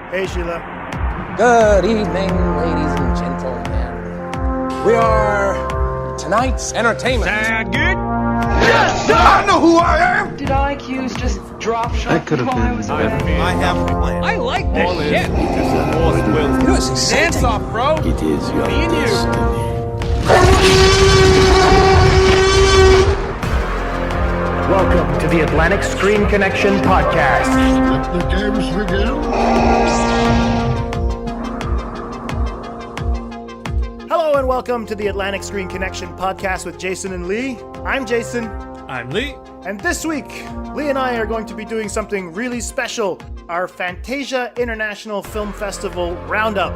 Hey, Sheila. Good evening, ladies and gentlemen. We are tonight's entertainment. Sound good? Yes, sir! I know who I am! Did IQs just drop shot while I was away? I have a plan. I like this shit. You know, it's exciting. Dance off, bro. It is your Me and you. Welcome to the Atlantic Screen Connection Podcast. Let the games begin. Hello and welcome to the Atlantic Screen Connection Podcast with Jason and Lee. I'm Jason. I'm Lee. And this week, Lee and I are going to be doing something really special. Our Fantasia International Film Festival Roundup.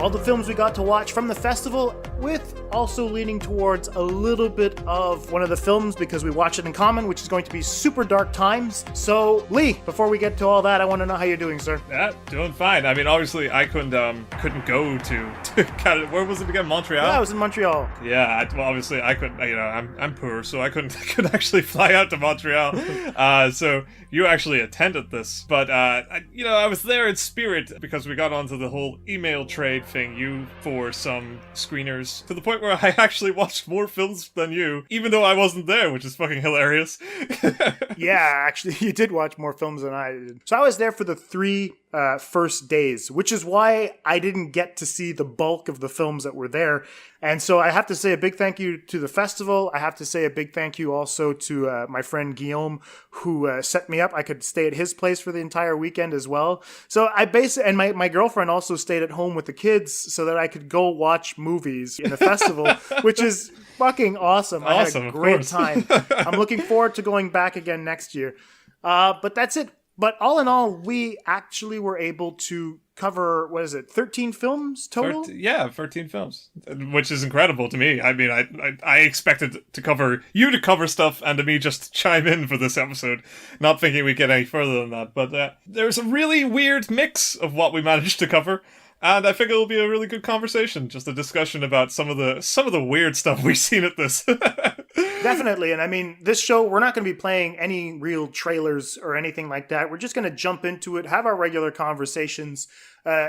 All the films we got to watch from the festival, with also leaning towards a little bit of one of the films because we watched it in common, which is going to be Super Dark Times. So, Lee, before we get to all that, I want to know how you're doing, sir. Yeah, doing fine. I mean, obviously, I couldn't go to Canada. Where was it again? Montreal? Yeah, I was in Montreal. Yeah, well, obviously, I couldn't, I'm poor, so I couldn't actually fly out to Montreal. So you actually attended this. But, I was there in spirit because we got onto the whole email trade thing, you for some screeners, to the point where I actually watched more films than you, even though I wasn't there, which is fucking hilarious. Yeah, actually, you did watch more films than I did. So I was there for the three first days, which is why I didn't get to see the bulk of the films that were there. And so I have to say a big thank you to the festival. I have to say a big thank you also to my friend Guillaume, who set me up. I could stay at his place for the entire weekend as well. So and my girlfriend also stayed at home with the kids so that I could go watch movies in the festival, which is fucking awesome. I had a great time. I'm looking forward to going back again next year. But that's it. But all in all, we actually were able to cover, 13 films total? 13 films, which is incredible to me. I mean, I expected you to cover stuff and to me just chime in for this episode, not thinking we'd get any further than that. But there's a really weird mix of what we managed to cover. And I think it'll be a really good conversation, just a discussion about some of the weird stuff we've seen at this. Definitely. And I mean, this show, we're not going to be playing any real trailers or anything like that. We're just going to jump into it, have our regular conversations.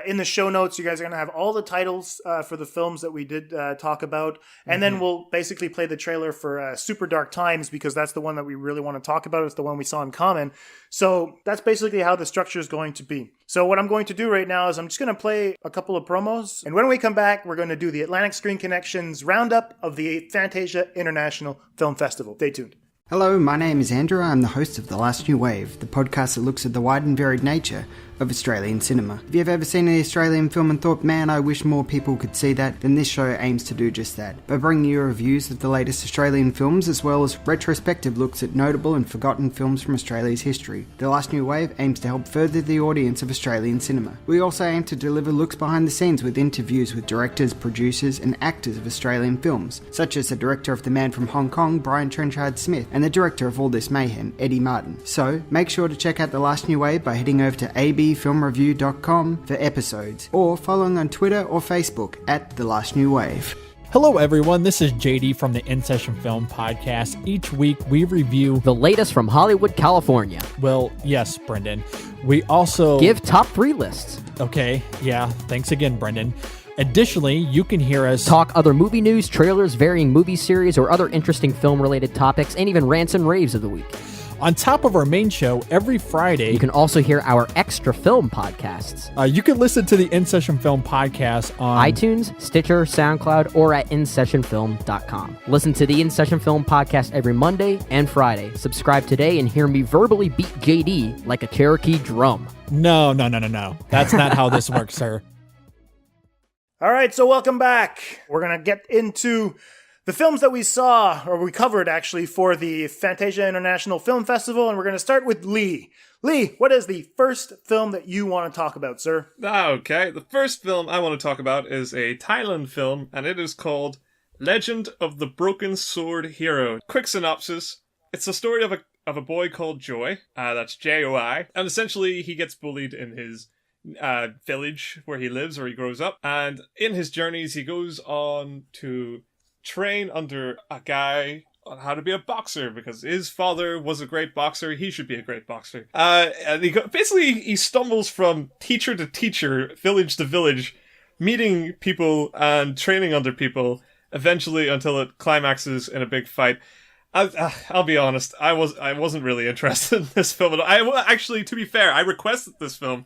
In the show notes, you guys are going to have all the titles for the films that we did talk about. And then we'll basically play the trailer for Super Dark Times because that's the one that we really want to talk about. It's the one we saw in common. So that's basically how the structure is going to be. So what I'm going to do right now is I'm just going to play a couple of promos. And when we come back, we're going to do the Atlantic Screen Connections roundup of the Fantasia International Film Festival. Stay tuned. Hello, my name is Andrew. I'm the host of The Last New Wave, the podcast that looks at the wide and varied nature of Australian cinema. If you've ever seen an Australian film and thought, man, I wish more people could see that, then this show aims to do just that. By bringing you reviews of the latest Australian films, as well as retrospective looks at notable and forgotten films from Australia's history. The Last New Wave aims to help further the audience of Australian cinema. We also aim to deliver looks behind the scenes with interviews with directors, producers, and actors of Australian films, such as the director of The Man from Hong Kong, Brian Trenchard Smith, and the director of All This Mayhem, Eddie Martin. So, make sure to check out The Last New Wave by heading over to abfilmreview.com for episodes, or following on Twitter or Facebook at The Last New Wave. Hello everyone, this is JD from the In Session Film Podcast. Each week we review the latest from Hollywood, California. Well, yes, Brendan. We also give top 3 lists. Okay, yeah, thanks again, Brendan. Additionally, you can hear us talk other movie news, trailers, varying movie series, or other interesting film-related topics, and even rants and raves of the week. On top of our main show, every Friday, you can also hear our extra film podcasts. You can listen to the In Session Film Podcast on iTunes, Stitcher, SoundCloud, or at InSessionFilm.com. Listen to the In Session Film Podcast every Monday and Friday. Subscribe today and hear me verbally beat JD like a Cherokee drum. No. That's not how this works, sir. All right, so welcome back. We're going to get into the films that we saw, or we covered actually, for the Fantasia International Film Festival, and we're going to start with Lee. Lee, what is the first film that you want to talk about, sir? Okay, the first film I want to talk about is a Thailand film, and it is called Legend of the Broken Sword Hero. Quick synopsis. It's the story of a boy called Joy, that's Joi, and essentially he gets bullied in his village where he lives, or he grows up, and in his journeys he goes on to train under a guy on how to be a boxer because his father was a great boxer. He should be a great boxer. And basically he stumbles from teacher to teacher, village to village, meeting people and training under people, eventually until it climaxes in a big fight. I'll be honest, I wasn't really interested in this film at all. Actually, to be fair, I requested this film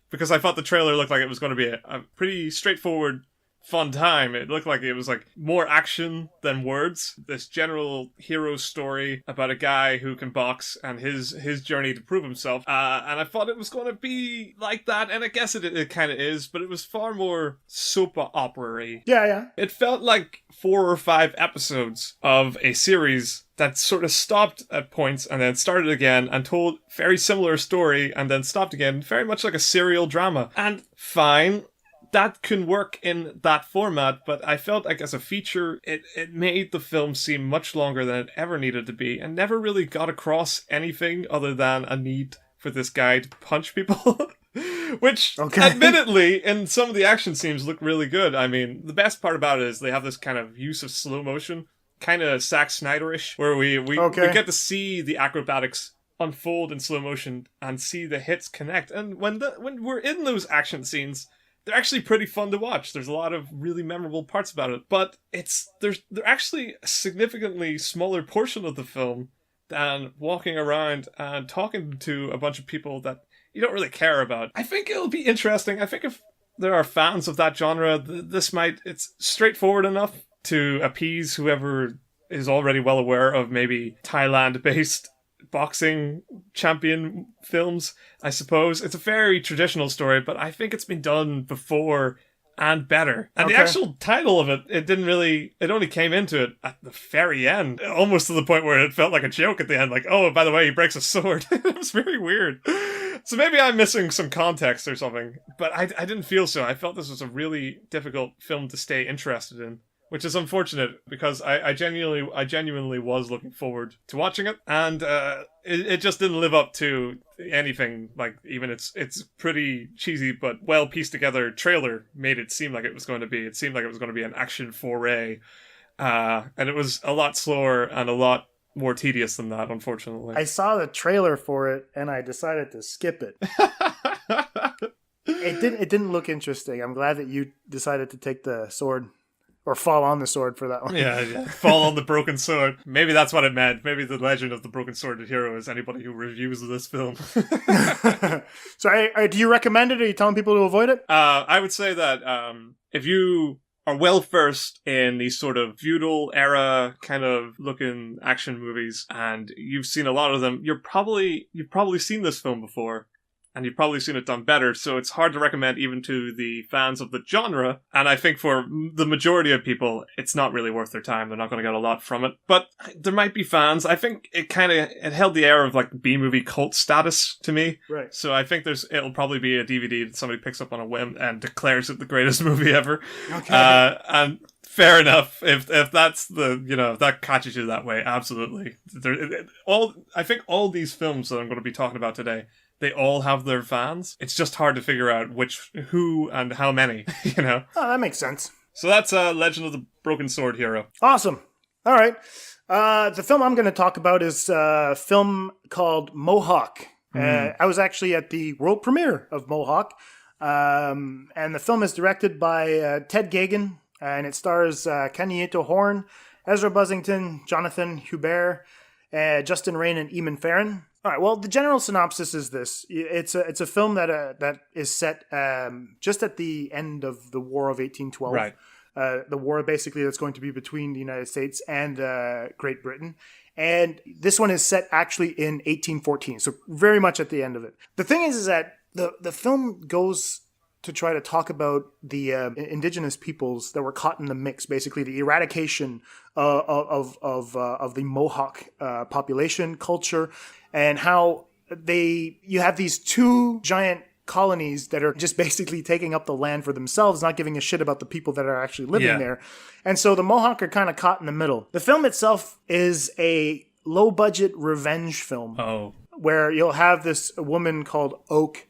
because I thought the trailer looked like it was going to be a pretty straightforward, fun time. It looked like it was like more action than words. This general hero story about a guy who can box and his journey to prove himself. And I thought it was going to be like that, and I guess it kind of is, but it was far more soap opera-y. Yeah. It felt like 4 or 5 episodes of a series that sort of stopped at points and then started again and told very similar story and then stopped again, very much like a serial drama. And fine, that can work in that format, but I felt like as a feature, it made the film seem much longer than it ever needed to be and never really got across anything other than a need for this guy to punch people. Which, admittedly, in some of the action scenes look really good. I mean, the best part about it is they have this kind of use of slow motion, kind of Zack Snyder-ish, where we get to see the acrobatics unfold in slow motion and see the hits connect. And when we're in those action scenes, they're actually pretty fun to watch. There's a lot of really memorable parts about it, but they're actually a significantly smaller portion of the film than walking around and talking to a bunch of people that you don't really care about. I think it'll be interesting. I think if there are fans of that genre, it's straightforward enough to appease whoever is already well aware of maybe Thailand-based boxing champion films, I suppose. It's a very traditional story, but I think it's been done before and better. And the actual title of it only came into it at the very end, almost to the point where it felt like a joke at the end, like, oh, by the way, he breaks a sword. It was very weird. So maybe I'm missing some context or something, but I didn't feel so. I felt this was a really difficult film to stay interested in, which is unfortunate because I genuinely was looking forward to watching it, and it just didn't live up to anything. Like, even its pretty cheesy but well pieced together trailer made it seem like it was going to be. It seemed like it was going to be an action foray, and it was a lot slower and a lot more tedious than that, unfortunately. I saw the trailer for it and I decided to skip it. It didn't look interesting. I'm glad that you decided to take the sword. Or fall on the sword for that one. Yeah. Fall on the broken sword. Maybe that's what it meant. Maybe the legend of the broken sworded hero is anybody who reviews this film. So do you recommend it? Are you telling people to avoid it? I would say that if you are well versed in these sort of feudal era kind of looking action movies and you've seen a lot of them, you've probably seen this film before. And you've probably seen it done better, so it's hard to recommend even to the fans of the genre. And I think for the majority of people, it's not really worth their time. They're not going to get a lot from it. But there might be fans. I think it held the air of like B-movie cult status to me. Right. So I think it'll probably be a DVD that somebody picks up on a whim and declares it the greatest movie ever. Okay. And fair enough. If that's if that catches you that way, absolutely. I think all these films that I'm going to be talking about today, they all have their fans. It's just hard to figure out who and how many, Oh, that makes sense. So that's Legend of the Broken Sword Hero. Awesome. All right. The film I'm going to talk about is a film called Mohawk. I was actually at the world premiere of Mohawk. And the film is directed by Ted Gagan. And it stars Kenyatta Horn, Ezra Buzzington, Jonathan Hubert, Justin Rain, and Eamon Farron. All right. Well, the general synopsis is this: it's a film that is set just at the end of the War of 1812. Right. The war basically that's going to be between the United States and Great Britain, and this one is set actually in 1814. So very much at the end of it. The thing is that the film goes to try to talk about the indigenous peoples that were caught in the mix, basically the eradication of the Mohawk population culture, and how you have these two giant colonies that are just basically taking up the land for themselves, not giving a shit about the people that are actually living there. And so the Mohawk are kind of caught in the middle. The film itself is a low-budget revenge film, where you'll have this woman called Oak,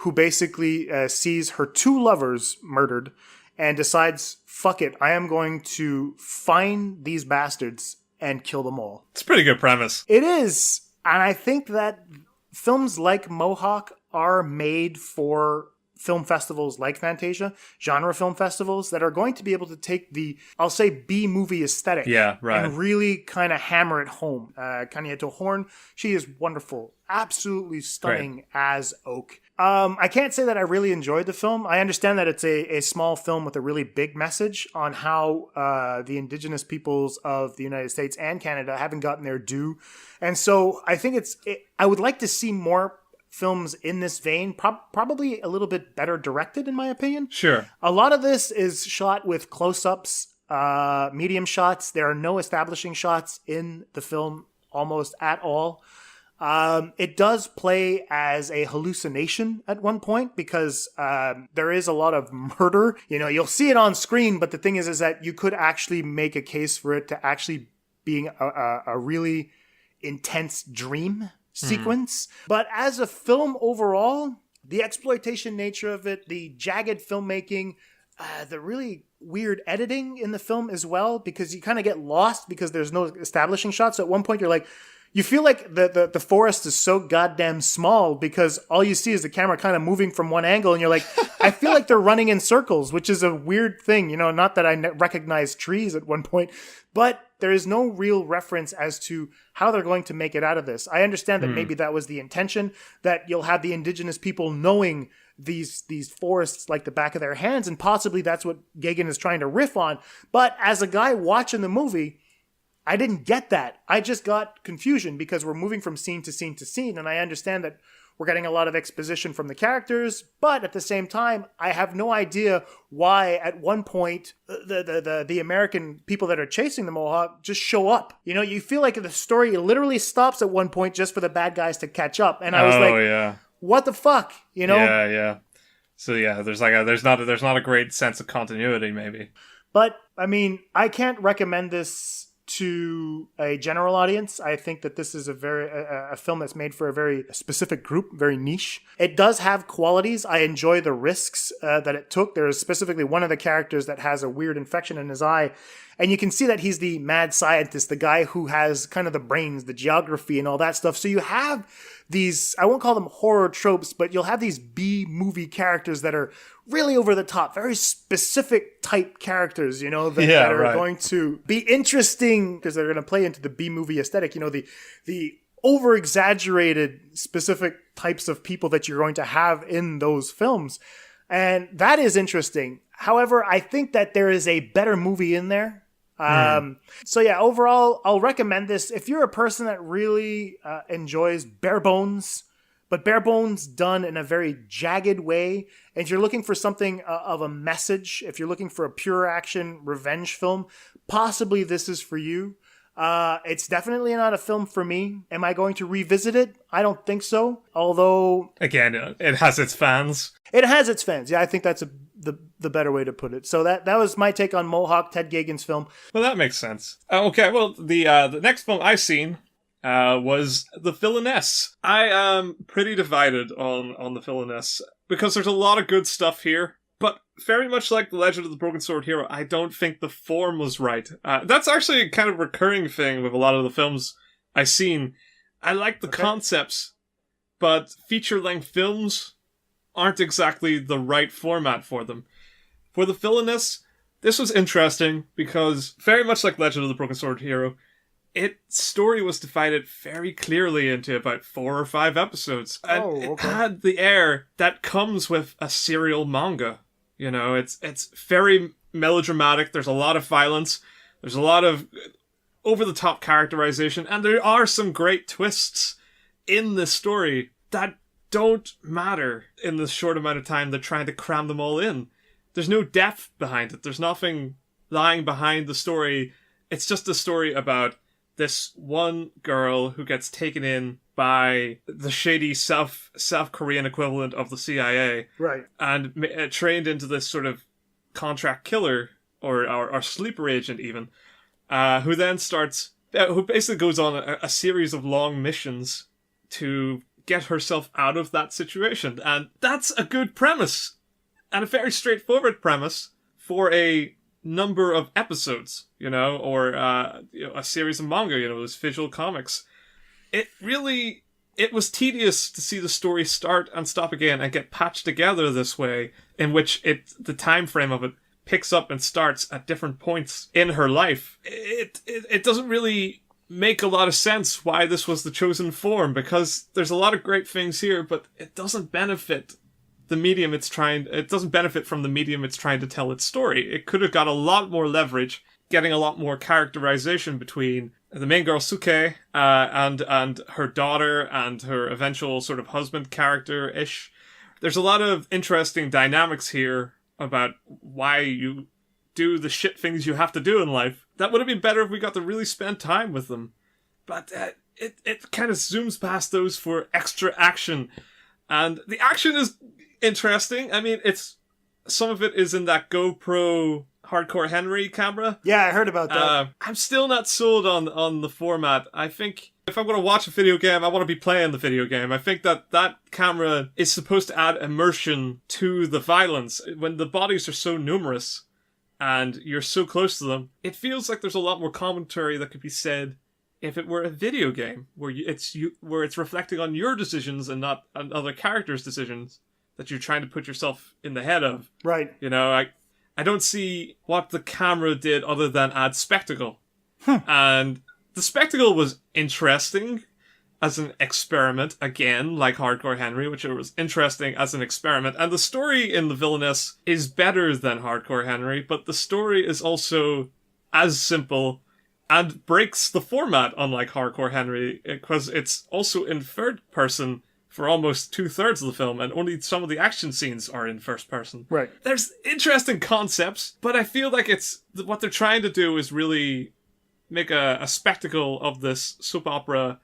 who basically sees her two lovers murdered and decides, fuck it, I am going to find these bastards and kill them all. It's a pretty good premise. It is. And I think that films like Mohawk are made for film festivals like Fantasia, genre film festivals that are going to be able to take the, I'll say, B-movie aesthetic and really kind of hammer it home. Kanyeto Horn, she is wonderful. Absolutely stunning as Oak. I can't say that I really enjoyed the film. I understand that it's a small film with a really big message on how the indigenous peoples of the United States and Canada haven't gotten their due. And so I think I would like to see more films in this vein, probably a little bit better directed, in my opinion. Sure. A lot of this is shot with close-ups, medium shots. There are no establishing shots in the film almost at all. It does play as a hallucination at one point because there is a lot of murder. You know, you'll see it on screen, but the thing is that you could actually make a case for it to actually being a really intense dream sequence. But as a film overall, the exploitation nature of it, the jagged filmmaking, the really weird editing in the film as well, because you kind of get lost because there's no establishing shots. So at one point you're like, you feel like the forest is so goddamn small because all you see is the camera kind of moving from one angle, and you're like, I feel like they're running in circles, which is a weird thing. You know, not that I recognize trees at one point, but there is no real reference as to how they're going to make it out of this. I understand that maybe that was the intention, that you'll have the indigenous people knowing these forests like the back of their hands, and possibly that's what Gagan is trying to riff on. But as a guy watching the movie, I didn't get that. I just got confusion because we're moving from scene to scene to scene, and I understand that we're getting a lot of exposition from the characters, but at the same time, I have no idea why at one point the American people that are chasing the Mohawk just show up. You know, you feel like the story literally stops at one point just for the bad guys to catch up, and I was what the fuck? You know? Yeah. So yeah, there's not a great sense of continuity maybe. But I mean, I can't recommend this to a general audience. I think that this is a film that's made for a very specific group, very niche. It does have qualities. I enjoy the risks that it took. There is specifically one of the characters that has a weird infection in his eye, and you can see that he's the mad scientist, the guy who has kind of the brains, the geography, and all that stuff. So you have these, I won't call them horror tropes, but you'll have these B-movie characters that are really over the top, very specific type characters, you know, that are going to be interesting because they're going to play into the B-movie aesthetic, you know, the over-exaggerated specific types of people that you're going to have in those films. And that is interesting. However, I think that there is a better movie in there. So yeah, overall, I'll recommend this. If you're a person that really enjoys bare bones, but bare bones done in a very jagged way, and if you're looking for something of a message, if you're looking for a pure action revenge film, possibly this is for you. It's definitely not a film for me. Am I going to revisit it? I don't think so. Although, again, it has its fans. It has its fans. Yeah, I think that's the better way to put it. So that was my take on Mohawk, Ted Gagan's film. Well, that makes sense. Okay, well, the next film I've seen was The Villainess. I am pretty divided on The Villainess because there's a lot of good stuff here. But very much like The Legend of the Broken Sword Hero, I don't think the form was right. That's actually a kind of recurring thing with a lot of the films I've seen. I like the concepts, but feature-length films aren't exactly the right format for them. For The Villainess, this was interesting because very much like Legend of the Broken Sword Hero, its story was divided very clearly into about 4 or 5 episodes. And it had the air that comes with a serial manga. You know, it's very melodramatic. There's a lot of violence. There's a lot of over-the-top characterization. And there are some great twists in this story that don't matter in the short amount of time they're trying to cram them all in. There's no depth behind it. There's nothing lying behind the story. It's just a story about this one girl who gets taken in by the shady South Korean equivalent of the CIA. Right. And trained into this sort of contract killer or sleeper agent even, who then who basically goes on a series of long missions to get herself out of that situation. And that's a good premise and a very straightforward premise for a number of episodes, or a series of manga, those visual comics. It was tedious to see the story start and stop again and get patched together this way, in which the time frame of it picks up and starts at different points in her life. It doesn't really make a lot of sense why this was the chosen form, because there's a lot of great things here, but it doesn't benefit it doesn't benefit from the medium it's trying to tell its story. It could have got a lot more leverage, getting a lot more characterization between the main girl Suke and her daughter and her eventual sort of husband character-ish. There's a lot of interesting dynamics here about why you do the shit things you have to do in life. That would have been better if we got to really spend time with them. But it kind of zooms past those for extra action. And the action is interesting. I mean, some of it is in that GoPro Hardcore Henry camera. Yeah, I heard about that. I'm still not sold on the format. I think if I'm going to watch a video game, I want to be playing the video game. I think that camera is supposed to add immersion to the violence. When the bodies are so numerous and you're so close to them, it feels like there's a lot more commentary that could be said if it were a video game where it's reflecting on your decisions and not on other characters' decisions that you're trying to put yourself in the head of. Right. I don't see what the camera did other than add spectacle. And the spectacle was interesting as an experiment, again, like Hardcore Henry, which was interesting as an experiment. And the story in the Villainess is better than Hardcore Henry, but the story is also as simple and breaks the format, unlike Hardcore Henry, because it's also in third person for almost 2/3 of the film, and only some of the action scenes are in first person. Right. There's interesting concepts, but I feel like what they're trying to do is really make a spectacle of this soap opera,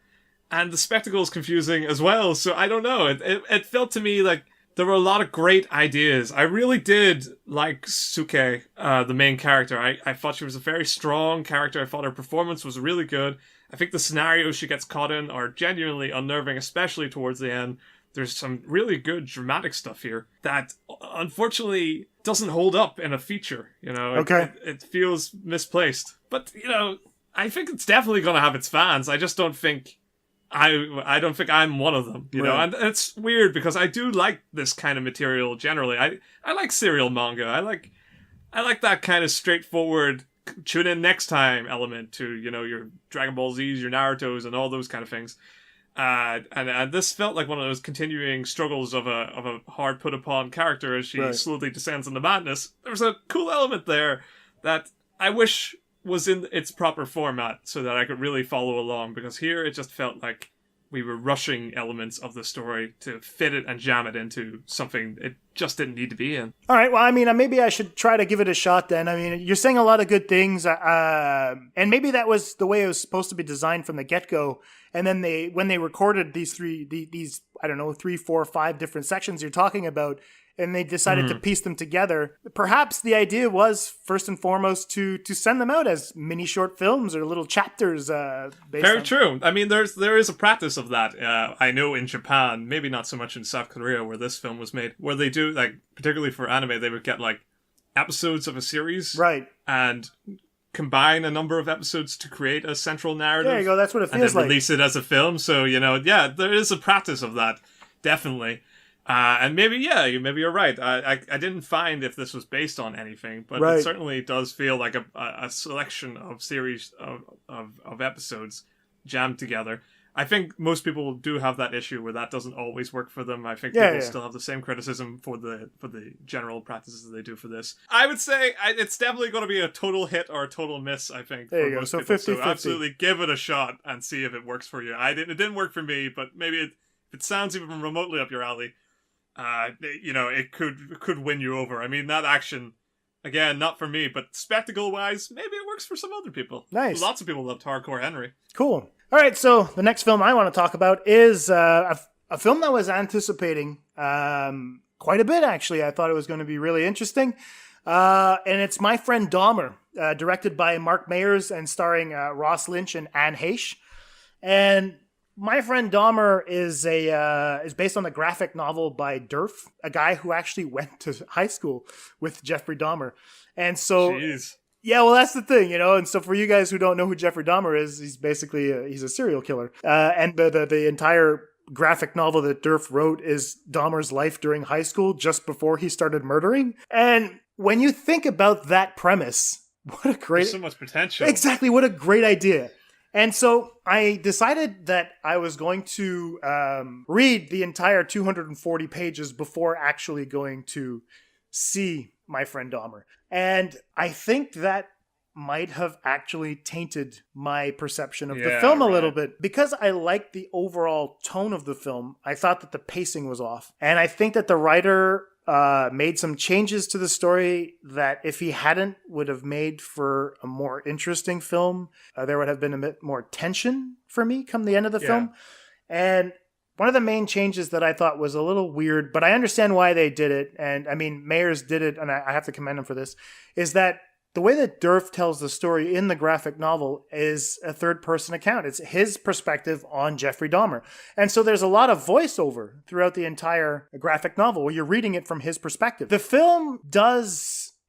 and the spectacle is confusing as well, so I don't know. It felt to me like there were a lot of great ideas. I really did like Suke, the main character. I thought she was a very strong character. I thought her performance was really good. I think the scenarios she gets caught in are genuinely unnerving, especially towards the end. There's some really good dramatic stuff here that, unfortunately, doesn't hold up in a feature. Okay. It feels misplaced. But, I think it's definitely going to have its fans. I just don't think I don't think I'm one of them, you know, and it's weird because I do like this kind of material generally. I like serial manga. I like that kind of straightforward tune in next time element to, your Dragon Ball Z's, your Naruto's, and all those kind of things. And this felt like one of those continuing struggles of a hard put upon character as she slowly descends into madness. There's a cool element there that I wish was in its proper format so that I could really follow along, because here it just felt like we were rushing elements of the story to fit it and jam it into something it just didn't need to be in. All right, well, I mean, maybe I should try to give it a shot then. I mean, you're saying a lot of good things, and maybe that was the way it was supposed to be designed from the get-go. And then when they recorded these 3, 4, 5 different sections you're talking about, and they decided to piece them together, perhaps the idea was, first and foremost, to send them out as mini short films or little chapters. Very true. I mean, there is a practice of that. I know in Japan, maybe not so much in South Korea where this film was made, where they do, like, particularly for anime, they would get, like, episodes of a series. Right. And combine a number of episodes to create a central narrative. There you go, that's what it feels like. And then release it as a film. So, there is a practice of that, definitely. And maybe you're right. I didn't find if this was based on anything, but it certainly does feel like a selection of series of episodes jammed together. I think most people do have that issue where that doesn't always work for them. I think people still have the same criticism for the general practices that they do for this. I would say it's definitely going to be a total hit or a total miss, I think. There you go. So 50-50. So absolutely give it a shot and see if it works for you. It didn't work for me, but maybe if it sounds even remotely up your alley, it could win you over. I mean, that action, again, not for me, but spectacle-wise, maybe it works for some other people. Nice. Lots of people loved Hardcore Henry. Cool. All right, so the next film I want to talk about is a film that I was anticipating quite a bit, actually. I thought it was going to be really interesting. And it's My Friend Dahmer, directed by Mark Mayers and starring Ross Lynch and Anne Heche. And My Friend Dahmer is based on a graphic novel by Durf, a guy who actually went to high school with Jeffrey Dahmer. And so, Jeez. Yeah, well, that's the thing, And so for you guys who don't know who Jeffrey Dahmer is, he's basically he's a serial killer. And the entire graphic novel that Durf wrote is Dahmer's life during high school, just before he started murdering. And when you think about that premise, what a great... There's so much potential. Exactly, what a great idea. And so I decided that I was going to read the entire 240 pages before actually going to see My Friend Dahmer. And I think that might have actually tainted my perception of the film a little bit. Because I liked the overall tone of the film, I thought that the pacing was off. And I think that the writer made some changes to the story that if he hadn't would have made for a more interesting film. There would have been a bit more tension for me come the end of the film. And one of the main changes that I thought was a little weird, but I understand why they did it. And I mean, Mayers did it, and I have to commend him for this, is that the way that Durf tells the story in the graphic novel is a third-person account. It's his perspective on Jeffrey Dahmer. And so there's a lot of voiceover throughout the entire graphic novel where you're reading it from his perspective. The film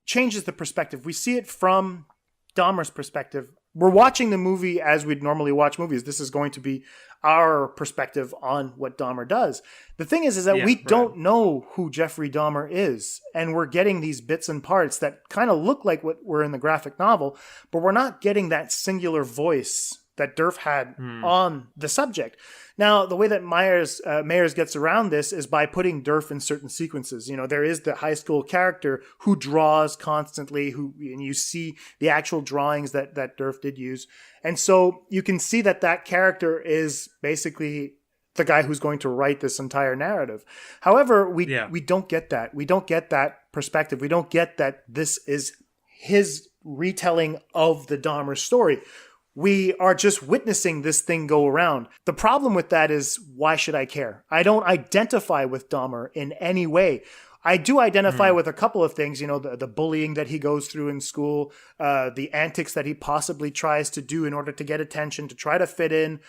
changes the perspective. We see it from Dahmer's perspective. We're watching the movie as we'd normally watch movies. This is going to be our perspective on what Dahmer does. The thing is that we don't know who Jeffrey Dahmer is. And we're getting these bits and parts that kind of look like what were in the graphic novel, but we're not getting that singular voice that Durf had on the subject. Now, the way that Mayers gets around this is by putting Durf in certain sequences. There is the high school character who draws constantly, and you see the actual drawings that Durf did use. And so you can see that character is basically the guy who's going to write this entire narrative. However, we don't get that. We don't get that perspective. We don't get that this is his retelling of the Dahmer story. We are just witnessing this thing go around. The problem with that is, why should I care? I don't identify with Dahmer in any way. I do identify with a couple of things, the bullying that he goes through in school, the antics that he possibly tries to do in order to get attention, to try to fit in.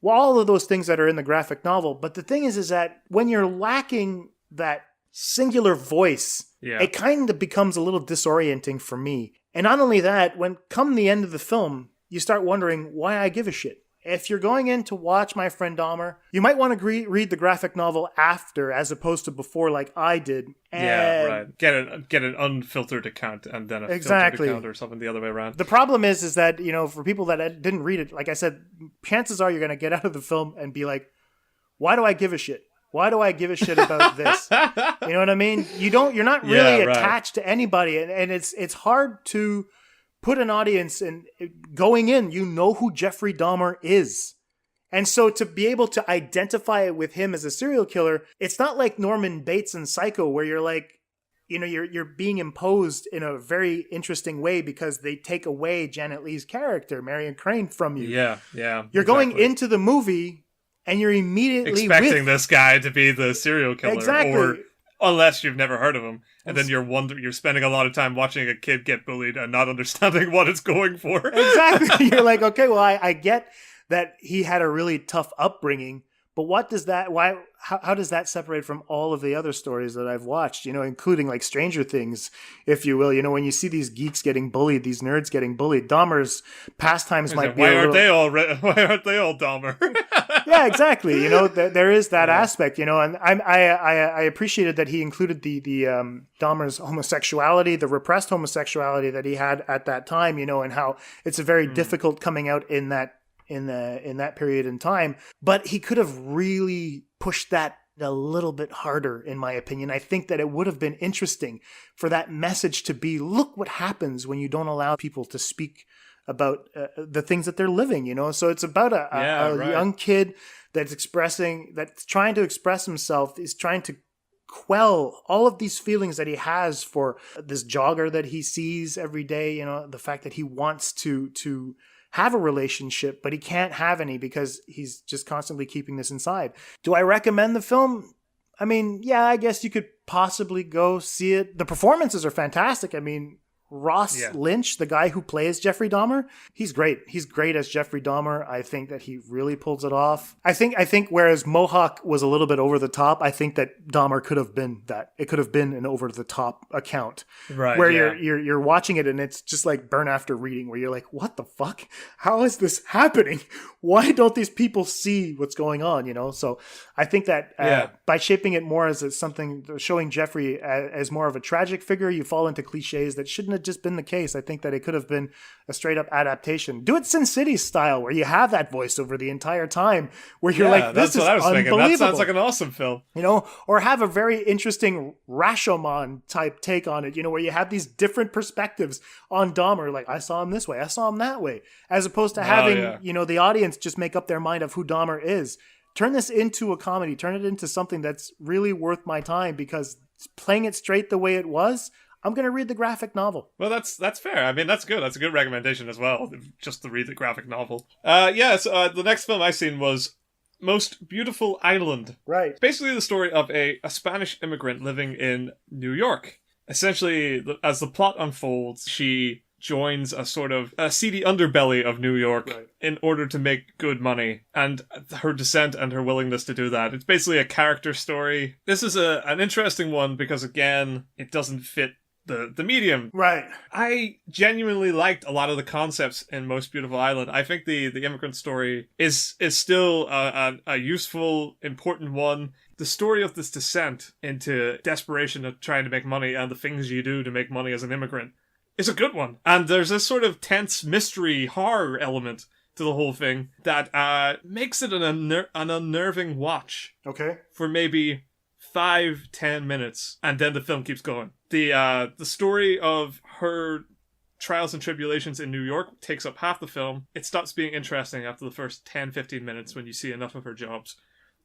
Well, all of those things that are in the graphic novel. But the thing is that when you're lacking that singular voice, it kind of becomes a little disorienting for me. And not only that, when come the end of the film, you start wondering why I give a shit. If you're going in to watch My Friend Dahmer, you might want to read the graphic novel after as opposed to before like I did. And Get an unfiltered account and then a filtered account or something the other way around. The problem is that, for people that didn't read it, like I said, chances are you're going to get out of the film and be like, why do I give a shit? Why do I give a shit about this? You know what I mean? You're not really attached to anybody. And it's hard to put an audience in going in, who Jeffrey Dahmer is. And so to be able to identify with him as a serial killer, it's not like Norman Bates in Psycho where you're like, you're being imposed in a very interesting way because they take away Janet Leigh's character, Marion Crane, from you. Yeah. You're going into the movie and you're immediately expecting this guy to be the serial killer. Exactly. Or unless you've never heard of him. And then you're spending a lot of time watching a kid get bullied and not understanding what it's going for. Exactly. You're like, okay, well, I get that he had a really tough upbringing, but how does that separate from all of the other stories that I've watched, including like Stranger Things, if you will, when you see these geeks getting bullied, these nerds getting bullied, Dahmer's pastimes might be why aren't they all Dahmer? Yeah, exactly. There is that aspect, and I appreciated that he included the Dahmer's homosexuality, the repressed homosexuality that he had at that time, and how it's a very difficult coming out in that period in time. But he could have really pushed that a little bit harder, in my opinion. I think that it would have been interesting for that message to be, look what happens when you don't allow people to speak about the things that they're living, So it's about a young kid that's trying to express himself. He's trying to quell all of these feelings that he has for this jogger that he sees every day, the fact that he wants to have a relationship, but he can't have any because he's just constantly keeping this inside. Do I recommend the film? I mean, yeah, I guess you could possibly go see it. The performances are fantastic. I mean, Ross Lynch, the guy who plays Jeffrey Dahmer, he's great. He's great as Jeffrey Dahmer. I think that he really pulls it off. I think whereas Mohawk was a little bit over the top, I think that Dahmer could have been that. It could have been an over the top account. Right. Where you're watching it and it's just like burn after reading, where you're like, what the fuck? How is this happening? Why don't these people see what's going on? You know? So I think that by shaping it more as something, showing Jeffrey as more of a tragic figure, you fall into cliches that shouldn't have just been the case. I think that it could have been a straight up adaptation. Do it Sin City style, where you have that voiceover the entire time, where you're like, this is unbelievable. That sounds like an awesome film. You know, or have a very interesting Rashomon type take on it, you know, where you have these different perspectives on Dahmer. Like, I saw him this way, I saw him that way, as opposed to having, you know, the audience just make up their mind of who Dahmer is. Turn this into a comedy. Turn it into something that's really worth my time, because playing it straight the way it was, I'm going to read the graphic novel. Well, that's fair. I mean, that's good. That's a good recommendation as well, just to read the graphic novel. The next film I seen was Most Beautiful Island. Right. It's basically the story of a Spanish immigrant living in New York. Essentially, as the plot unfolds, she joins a sort of a seedy underbelly of New York in order to make good money, and her descent and her willingness to do that. It's basically a character story. This is an interesting one because, again, it doesn't fit the medium. Right. I genuinely liked a lot of the concepts in Most Beautiful Island. I think the immigrant story is still a useful, important one. The story of this descent into desperation of trying to make money and the things you do to make money as an immigrant is a good one. And there's this sort of tense mystery horror element to the whole thing that makes it an unnerving watch. Okay. For maybe 5-10 minutes, and then the film keeps going. The story of her trials and tribulations in New York takes up half the film. It stops being interesting after the first 10-15 minutes when you see enough of her jobs.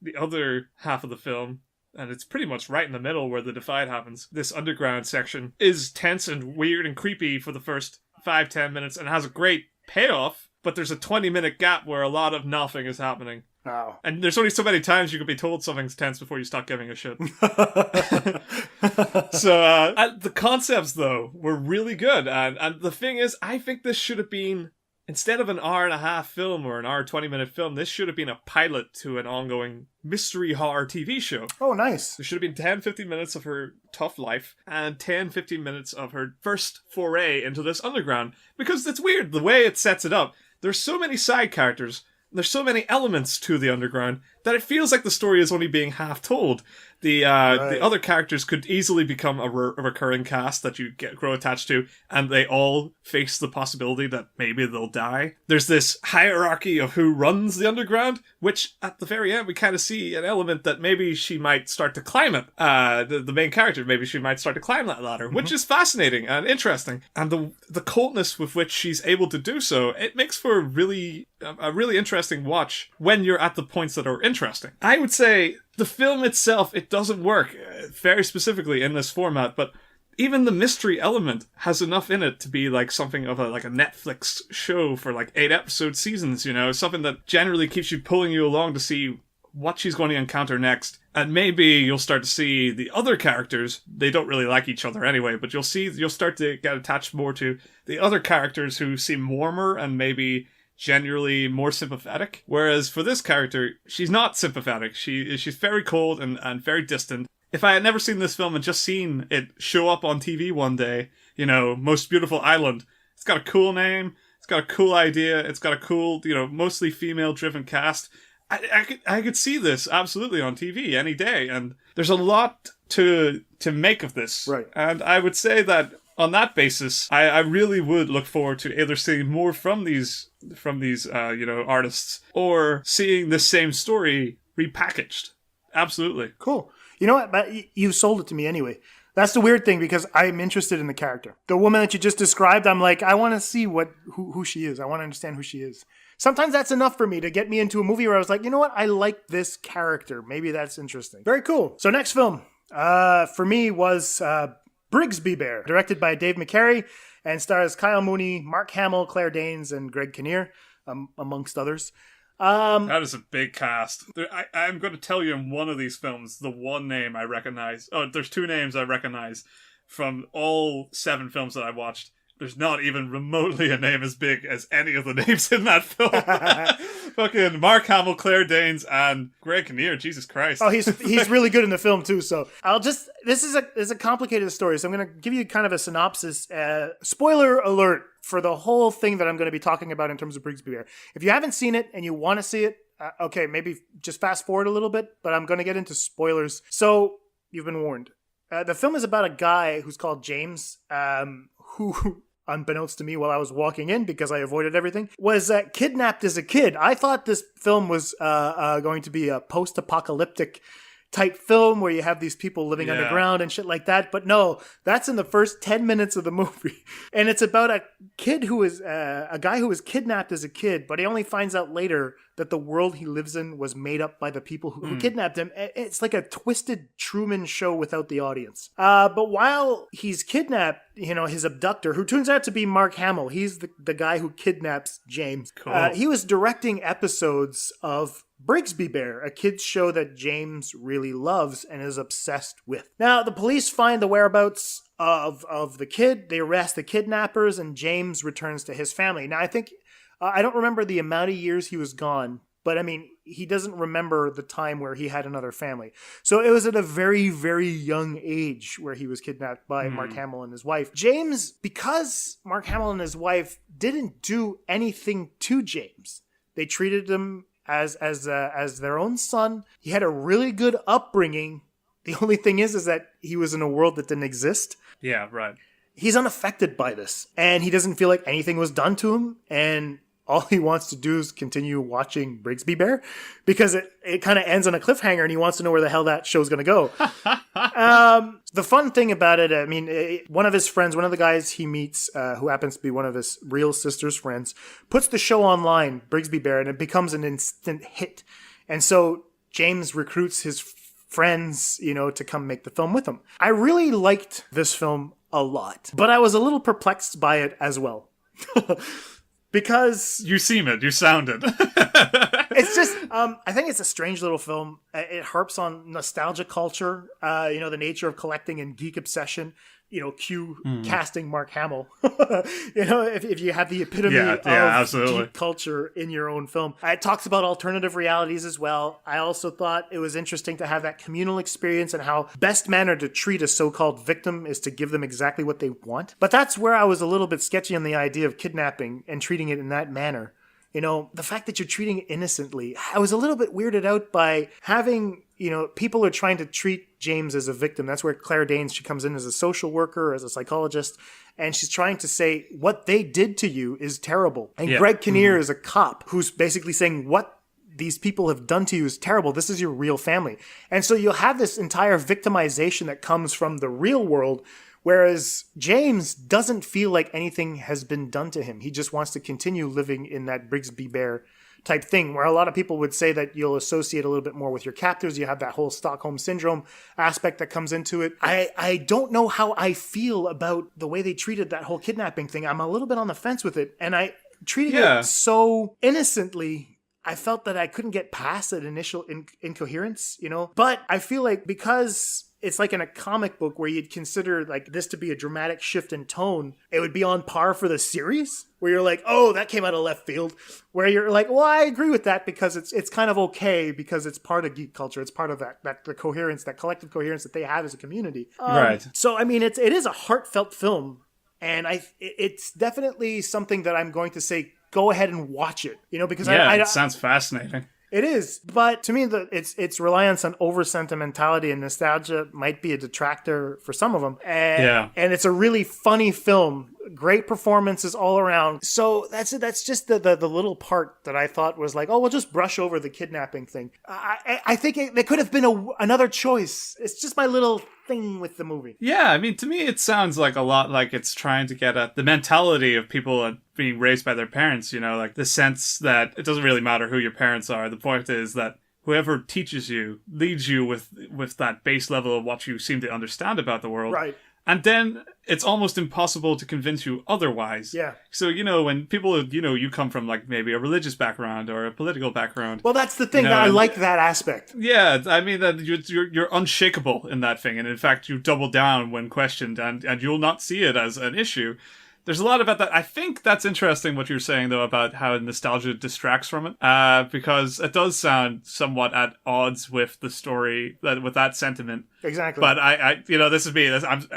The other half of the film, and it's pretty much right in the middle where the divide happens, this underground section is tense and weird and creepy for the first 5-10 minutes and has a great payoff, but there's a 20-minute gap where a lot of nothing is happening. Wow. And there's only so many times you can be told something's tense before you stop giving a shit. So the concepts, though, were really good. And the thing is, I think this should have been, instead of an hour-and-a-half film or an hour 20-minute film, this should have been a pilot to an ongoing mystery horror TV show. Oh, nice. There should have been 10-15 minutes of her tough life and 10-15 minutes of her first foray into this underground. Because it's weird, the way it sets it up. There's so many side characters, there's so many elements to the underground that it feels like the story is only being half told. The other characters could easily become a recurring cast that you grow attached to, and they all face the possibility that maybe they'll die. There's this hierarchy of who runs the underground, which at the very end we kind of see an element that maybe she might start to climb it. The main character, maybe she might start to climb that ladder, which is fascinating and interesting. And the coldness with which she's able to do so, it makes for a really interesting watch when you're at the points that are interesting. I would say the film itself, it doesn't work very specifically in this format, but even the mystery element has enough in it to be like something of a Netflix show for like 8-episode seasons, you know, something that generally keeps you pulling you along to see what she's going to encounter next. And maybe you'll start to see the other characters. They don't really like each other anyway, but you'll start to get attached more to the other characters who seem warmer and maybe generally more sympathetic. Whereas for this character, she's not sympathetic. She's very cold and very distant. If I had never seen this film and just seen it show up on TV one day, you know, Most Beautiful Island, it's got a cool name, it's got a cool idea, it's got a cool, you know, mostly female-driven cast. I could see this absolutely on TV any day, and there's a lot to make of this. Right. And I would say that on that basis, I really would look forward to either seeing more from these artists, or seeing the same story repackaged. Absolutely. Cool. You know what? But you sold it to me anyway. That's the weird thing, because I'm interested in the character. The woman that you just described, I'm like, I want to see who she is. I want to understand who she is. Sometimes that's enough for me to get me into a movie where I was like, you know what? I like this character. Maybe that's interesting. Very cool. So next film for me was Brigsby Bear, directed by Dave McCary, and stars Kyle Mooney, Mark Hamill, Claire Danes, and Greg Kinnear, amongst others. That is a big cast. I'm going to tell you in one of these films, the one name I recognize. Oh, there's two names I recognize from all 7 films that I watched. there's not even remotely a name as big as any of the names in that film. Fucking Mark Hamill, Claire Danes, and Greg Kinnear. Jesus Christ. Oh, he's really good in the film too. So this is a complicated story. So I'm going to give you kind of a synopsis. Spoiler alert for the whole thing that I'm going to be talking about in terms of Brigsby Bear. If you haven't seen it and you want to see it, okay, maybe just fast forward a little bit, but I'm going to get into spoilers. So you've been warned. The film is about a guy who's called James, who, unbeknownst to me while I was walking in because I avoided everything, was kidnapped as a kid. I thought this film was going to be a post-apocalyptic type film where you have these people living underground and shit like that. But no, that's in the first 10 minutes of the movie. And it's about a kid who is a guy who was kidnapped as a kid, but he only finds out later that the world he lives in was made up by the people who kidnapped him. It's like a twisted Truman Show without the audience. But while he's kidnapped, his abductor, who turns out to be Mark Hamill, he's the guy who kidnaps James. Cool. He was directing episodes of Brigsby Bear, a kid's show that James really loves and is obsessed with. Now, the police find the whereabouts of the kid, they arrest the kidnappers, and James returns to his family. Now, I think, I don't remember the amount of years he was gone, but I mean, he doesn't remember the time where he had another family. So it was at a very, very young age where he was kidnapped by Mark Hamill and his wife. James, because Mark Hamill and his wife didn't do anything to James, they treated him as their own son. He had a really good upbringing. The only thing is that he was in a world that didn't exist. Yeah, right. He's unaffected by this, and he doesn't feel like anything was done to him, and all he wants to do is continue watching Brigsby Bear because it kind of ends on a cliffhanger, and he wants to know where the hell that show's going to go. The fun thing about it, I mean, one of his friends, one of the guys he meets, who happens to be one of his real sister's friends, puts the show online, Brigsby Bear, and it becomes an instant hit. And so James recruits his friends, to come make the film with him. I really liked this film a lot, but I was a little perplexed by it as well. Because you sound it. It's just, I think it's a strange little film. It harps on nostalgia culture, the nature of collecting and geek obsession. Cue casting Mark Hamill. If you have the epitome of absolutely. geek culture in your own film. It talks about alternative realities as well. I also thought it was interesting to have that communal experience and how best manner to treat a so-called victim is to give them exactly what they want. But that's where I was a little bit sketchy on the idea of kidnapping and treating it in that manner. The fact that you're treating it innocently, I was a little bit weirded out by having, people are trying to treat James as a victim. That's where Claire Danes, she comes in as a social worker, as a psychologist, and she's trying to say what they did to you is terrible. And Greg Kinnear is a cop who's basically saying what these people have done to you is terrible. This is your real family. And so you'll have this entire victimization that comes from the real world, whereas James doesn't feel like anything has been done to him. He just wants to continue living in that Brigsby Bear type thing, where a lot of people would say that you'll associate a little bit more with your captors. You have that whole Stockholm Syndrome aspect that comes into it. I don't know how I feel about the way they treated that whole kidnapping thing. I'm a little bit on the fence with it. And I treated it so innocently, I felt that I couldn't get past that initial incoherence, But I feel like because it's like in a comic book where you'd consider like this to be a dramatic shift in tone, it would be on par for the series where you're like, oh, that came out of left field. Where you're like, well, I agree with that because it's kind of okay because it's part of geek culture. It's part of that the coherence, that collective coherence that they have as a community. Right. So, I mean, it is a heartfelt film, and it's definitely something that I'm going to say, go ahead and watch it, because it sounds fascinating. It is, but to me, its reliance on over-sentimentality and nostalgia might be a detractor for some of them. And it's a really funny film. Great performances all around. So that's it. That's just the little part that I thought was like, oh, we'll just brush over the kidnapping thing. I think there could have been another choice. It's just my little thing with the movie. Yeah, I mean, to me, it sounds like a lot like it's trying to get at the mentality of people being raised by their parents, like the sense that it doesn't really matter who your parents are. The point is that whoever teaches you leads you with that base level of what you seem to understand about the world. Right. And then it's almost impossible to convince you otherwise. Yeah. So, when people, you come from like maybe a religious background or a political background. Well, that's the thing that I like that aspect. Yeah. I mean, that you're unshakable in that thing. And in fact, you double down when questioned and you'll not see it as an issue. There's a lot about that. I think that's interesting what you're saying, though, about how nostalgia distracts from it, because it does sound somewhat at odds with the story, with that sentiment. Exactly. But I this is me. I'm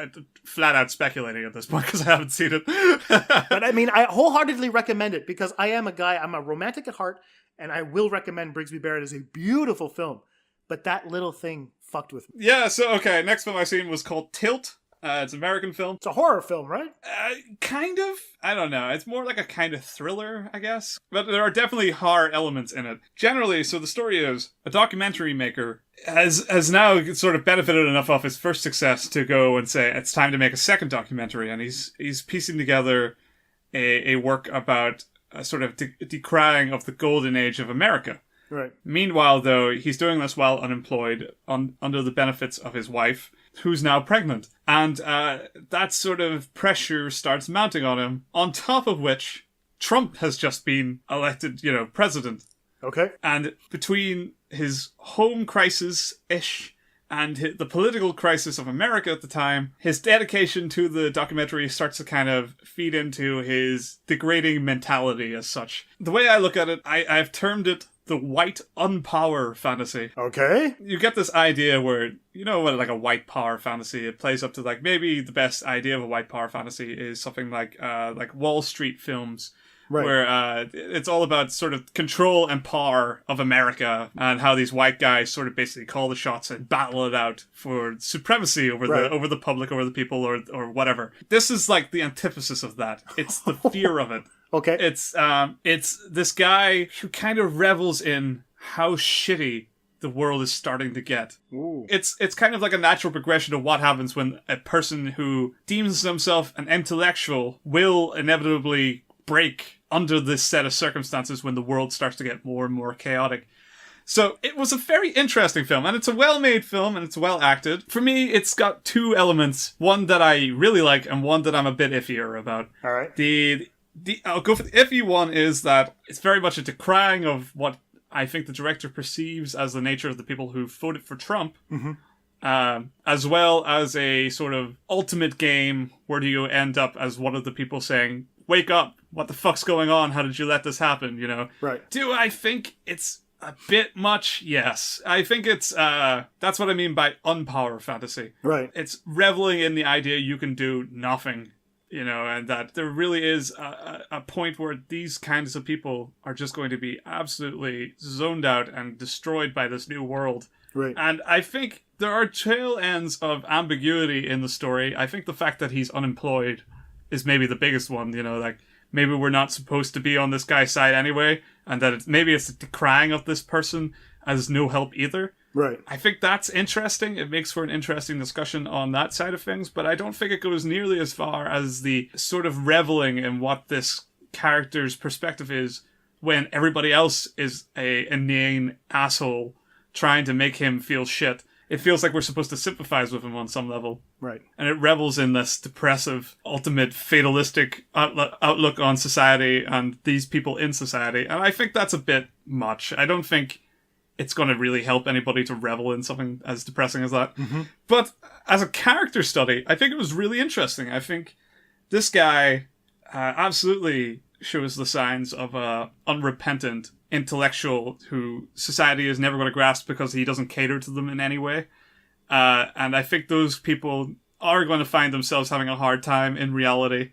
flat out speculating at this point because I haven't seen it. But I mean, I wholeheartedly recommend it because I am a guy, I'm a romantic at heart, and I will recommend Brigsby Bear. It is a beautiful film. But that little thing fucked with me. Yeah, so, okay, next film I seen was called Tilt. It's an American film. It's a horror film, right? Kind of. I don't know. It's more like a kind of thriller, I guess. But there are definitely horror elements in it. Generally, so the story is, a documentary maker has now sort of benefited enough off his first success to go and say, it's time to make a second documentary. And he's piecing together a work about a sort of decrying of the golden age of America. Right. Meanwhile, though, he's doing this while unemployed, under the benefits of his wife, who's now pregnant. And that sort of pressure starts mounting on him, on top of which Trump has just been elected, president. Okay. And between his home crisis-ish and the political crisis of America at the time, his dedication to the documentary starts to kind of feed into his degrading mentality as such. The way I look at it, I've termed it the white unpower fantasy. Okay. You get this idea where, like a white power fantasy, it plays up to like, maybe the best idea of a white power fantasy is something like Wall Street films. Right. Where it's all about sort of control and power of America and how these white guys sort of basically call the shots and battle it out for supremacy over the public, over the people, or whatever. This is like the antithesis of that. It's the fear of it. Okay. It's this guy who kind of revels in how shitty the world is starting to get. Ooh. It's kind of like a natural progression of what happens when a person who deems himself an intellectual will inevitably break under this set of circumstances when the world starts to get more and more chaotic. So it was a very interesting film, and it's a well-made film, and it's well acted. For me, it's got two elements, one that I really like and one that I'm a bit iffier about. All right. I'll go for the iffy one, is that it's very much a decrying of what I think the director perceives as the nature of the people who voted for Trump, as well as a sort of ultimate game, where do you end up as one of the people saying, wake up, what the fuck's going on, how did you let this happen, Right. Do I think it's a bit much? Yes. I think it's, that's what I mean by unpower fantasy. Right. It's reveling in the idea you can do nothing, and that there really is a point where these kinds of people are just going to be absolutely zoned out and destroyed by this new world. Right. And I think there are tail ends of ambiguity in the story. I think the fact that he's unemployed is maybe the biggest one, like maybe we're not supposed to be on this guy's side anyway, and that maybe it's a decrying of this person as no help either. Right. I think that's interesting. It makes for an interesting discussion on that side of things, but I don't think it goes nearly as far as the sort of reveling in what this character's perspective is when everybody else is a inane asshole trying to make him feel shit. It feels like we're supposed to sympathize with him on some level. Right. And it revels in this depressive, ultimate, fatalistic outlook on society and these people in society. And I think that's a bit much. I don't think it's going to really help anybody to revel in something as depressing as that. Mm-hmm. But as a character study, I think it was really interesting. I think this guy absolutely shows the signs of a unrepentant intellectual who society is never going to grasp because he doesn't cater to them in any way. And I think those people are going to find themselves having a hard time in reality,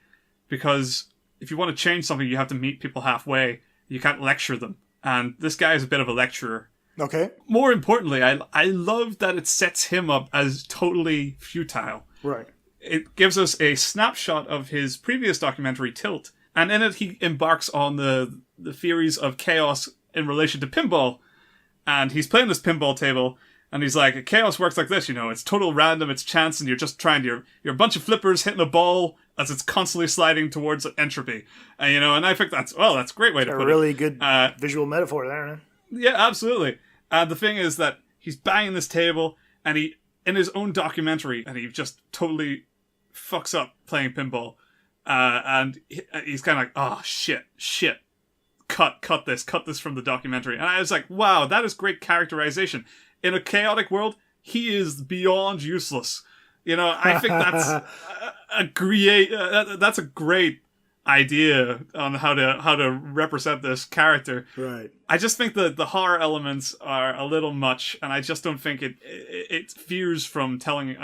because if you want to change something, you have to meet people halfway. You can't lecture them. And this guy is a bit of a lecturer. Okay. More importantly, I love that it sets him up as totally futile. Right. It gives us a snapshot of his previous documentary, Tilt, and in it he embarks on the theories of chaos in relation to pinball. And he's playing this pinball table, and he's like, chaos works like this, it's total random, it's chance, and you're just you're a bunch of flippers hitting a ball as it's constantly sliding towards entropy. And I think that's a great way to put it. A really good visual metaphor there, man. Yeah, absolutely. The thing is that he's banging this table, and he, in his own documentary, and he just totally fucks up playing pinball. And he's kind of like, oh, shit. Cut this from the documentary. And I was like, wow, that is great characterization. In a chaotic world, he is beyond useless. I think that's a great idea on how to represent this character. Right. I just think that the horror elements are a little much, and I just don't think it veers from telling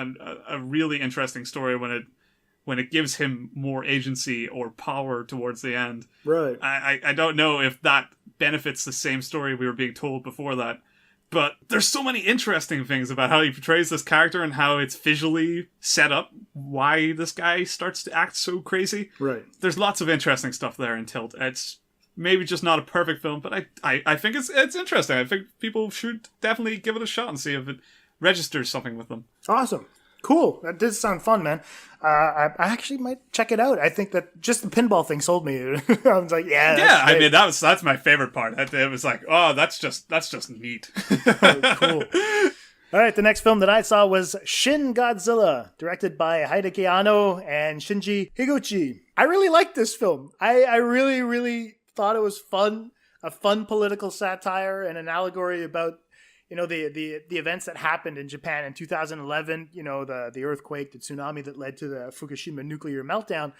a really interesting story when it gives him more agency or power towards the end. Right. I don't know if that benefits the same story we were being told before that. But there's so many interesting things about how he portrays this character and how it's visually set up, why this guy starts to act so crazy. Right. There's lots of interesting stuff there in Tilt. It's maybe just not a perfect film, but I think it's interesting. I think people should definitely give it a shot and see if it registers something with them. Awesome. Cool. That did sound fun, man. I actually might check it out. I think that just the pinball thing sold me. I was like, yeah. I mean, that's my favorite part. It was like, oh, that's just neat. Cool. All right, the next film that I saw was Shin Godzilla, directed by Hideaki Anno and Shinji Higuchi. I really liked this film. I really, really thought it was fun. A fun political satire and an allegory about the events that happened in Japan in 2011, the earthquake, the tsunami that led to the Fukushima nuclear meltdown.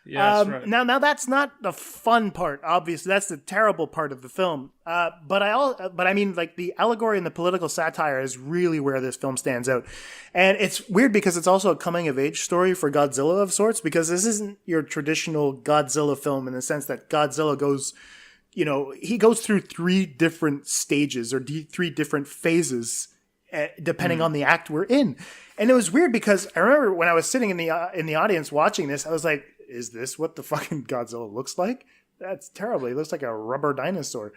Yeah, that's right. Now that's not the fun part, obviously. That's the terrible part of the film. But I mean, like, the allegory and the political satire is really where this film stands out. And it's weird because it's also a coming of age story for Godzilla of sorts, because this isn't your traditional Godzilla film in the sense that Godzilla goes... he goes through 3 different stages or 3 different phases depending on the act we're in. And it was weird because I remember when I was sitting in the audience watching this, I was like, is this what the fucking Godzilla looks like? That's terrible. He looks like a rubber dinosaur.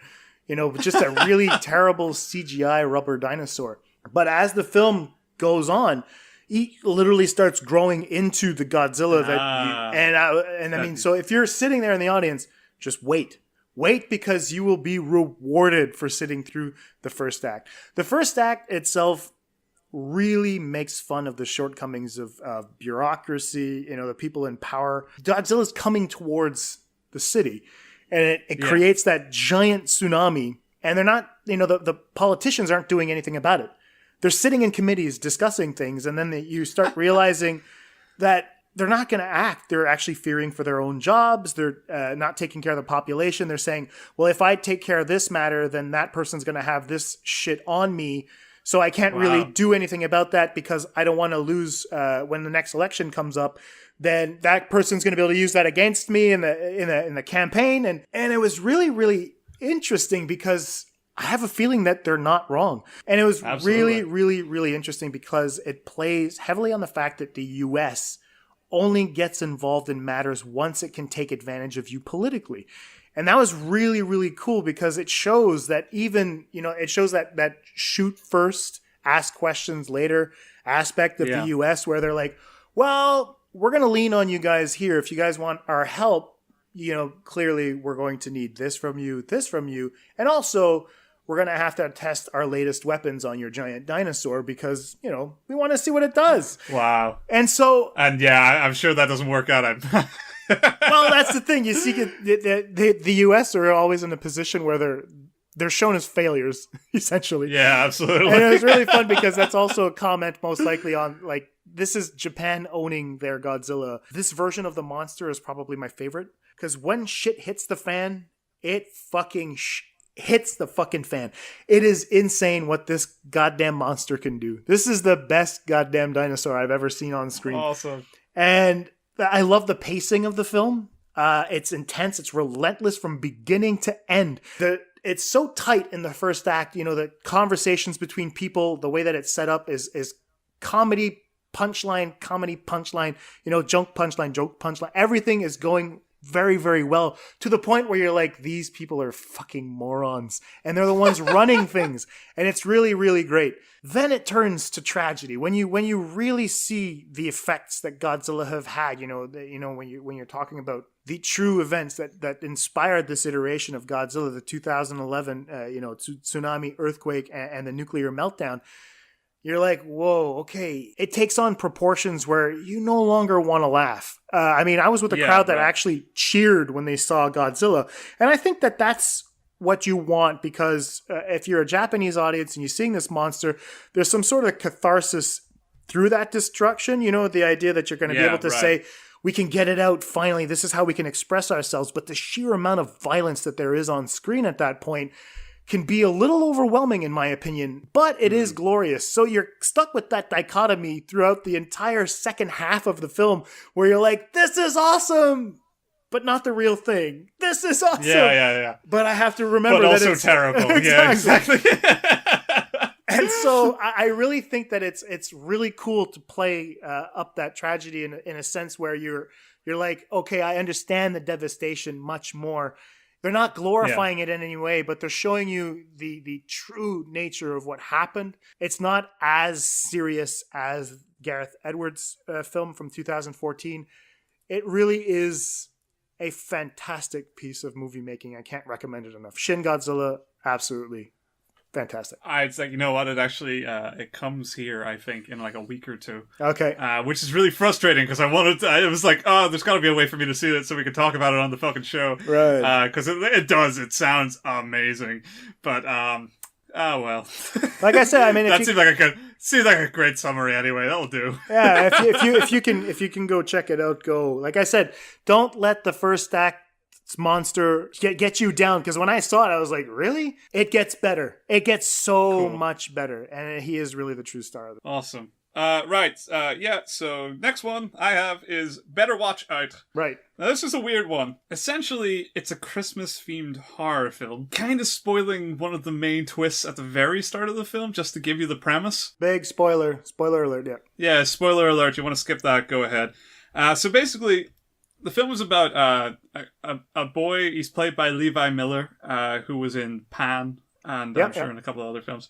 Just a really terrible CGI rubber dinosaur. But as the film goes on, he literally starts growing into the Godzilla I mean, so if you're sitting there in the audience, just wait. Wait, because you will be rewarded for sitting through the first act. The first act itself really makes fun of the shortcomings of bureaucracy, the people in power. Godzilla's coming towards the city, and it creates that giant tsunami, and they're not, the politicians aren't doing anything about it. They're sitting in committees discussing things, and then you start realizing that they're not going to act. They're actually fearing for their own jobs. They're not taking care of the population. They're saying, well, if I take care of this matter, then that person's going to have this shit on me. So I can't really do anything about that because I don't want to lose when the next election comes up. Then that person's going to be able to use that against me in the campaign. And it was really, really interesting because I have a feeling that they're not wrong. And it was really, really, really interesting because it plays heavily on the fact that the U.S. only gets involved in matters once it can take advantage of you politically. And that was really, really cool because it shows that it shows that shoot first, ask questions later aspect of the US where they're like, well, we're going to lean on you guys here. If you guys want our help, clearly we're going to need this from you. And also we're going to have to test our latest weapons on your giant dinosaur because, we want to see what it does. Wow. And so... And yeah, I'm sure that doesn't work out. Well, that's the thing. You see, the U.S. are always in a position where they're shown as failures, essentially. Yeah, absolutely. And it was really fun because that's also a comment most likely on, like, this is Japan owning their Godzilla. This version of the monster is probably my favorite because when shit hits the fan, it fucking hits the fucking fan. It is insane what this goddamn monster can do. This is the best goddamn dinosaur I've ever seen on screen. Awesome. And I love the pacing of the film. It's intense. It's relentless from beginning to end. It's so tight in the first act. The conversations between people, the way that it's set up is comedy, punchline, comedy, punchline, joke, punchline. Everything is going very, very well to the point where you're like, these people are fucking morons and they're the ones running things. And it's really, really great. Then it turns to tragedy when you really see the effects that Godzilla have had, when you're talking about the true events that inspired this iteration of Godzilla, the 2011, tsunami, earthquake, and the nuclear meltdown. You're like, whoa, okay. It takes on proportions where you no longer want to laugh. I was with a crowd that actually cheered when they saw Godzilla. And I think that that's what you want because if you're a Japanese audience and you're seeing this monster, there's some sort of catharsis through that destruction. The idea that you're going to be able to say, we can get it out finally. This is how we can express ourselves. But the sheer amount of violence that there is on screen at that point can be a little overwhelming in my opinion, but it is glorious. So you're stuck with that dichotomy throughout the entire second half of the film where you're like, this is awesome, but not the real thing. This is awesome. Yeah. But I have to remember but that also it's terrible. Yeah, exactly. And so I really think that it's really cool to play up that tragedy in a sense where you're like, okay, I understand the devastation much more. They're not glorifying it in any way, but they're showing you the true nature of what happened. It's not as serious as Gareth Edwards' film from 2014. It really is a fantastic piece of movie making. I can't recommend it enough. Shin Godzilla, absolutely fantastic. It's like, you know what? It actually it comes here, I think, in like a week or two. Okay. Which is really frustrating because I was like, oh, there's got to be a way for me to see it so we can talk about it on the fucking show. Right. Because it does. It sounds amazing. But oh well. Like I said, I mean, that seems like a great summary anyway. That'll do. Yeah. If you can go check it out, go. Like I said, don't let the first act monster get you down, because when I saw it I was like, really? It gets better. It gets so much better, and he is really the true star of it. Awesome. Right. So next one I have is Better Watch Out. Right. Now this is a weird one. Essentially, it's a Christmas themed horror film, kind of spoiling one of the main twists at the very start of the film, just to give you the premise. Big spoiler alert. Yeah, spoiler alert. You want to skip that, go ahead. So basically, the film is about a boy. He's played by Levi Miller, who was in Pan, and I'm sure in a couple of other films.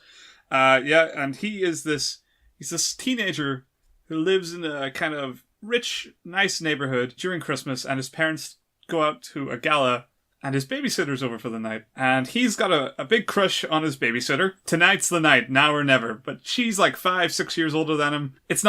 And he's this teenager who lives in a kind of rich, nice neighborhood during Christmas, and his parents go out to a gala, and his babysitter's over for the night. And he's got a big crush on his babysitter. Tonight's the night, now or never. But she's like 5-6 years older than him. It's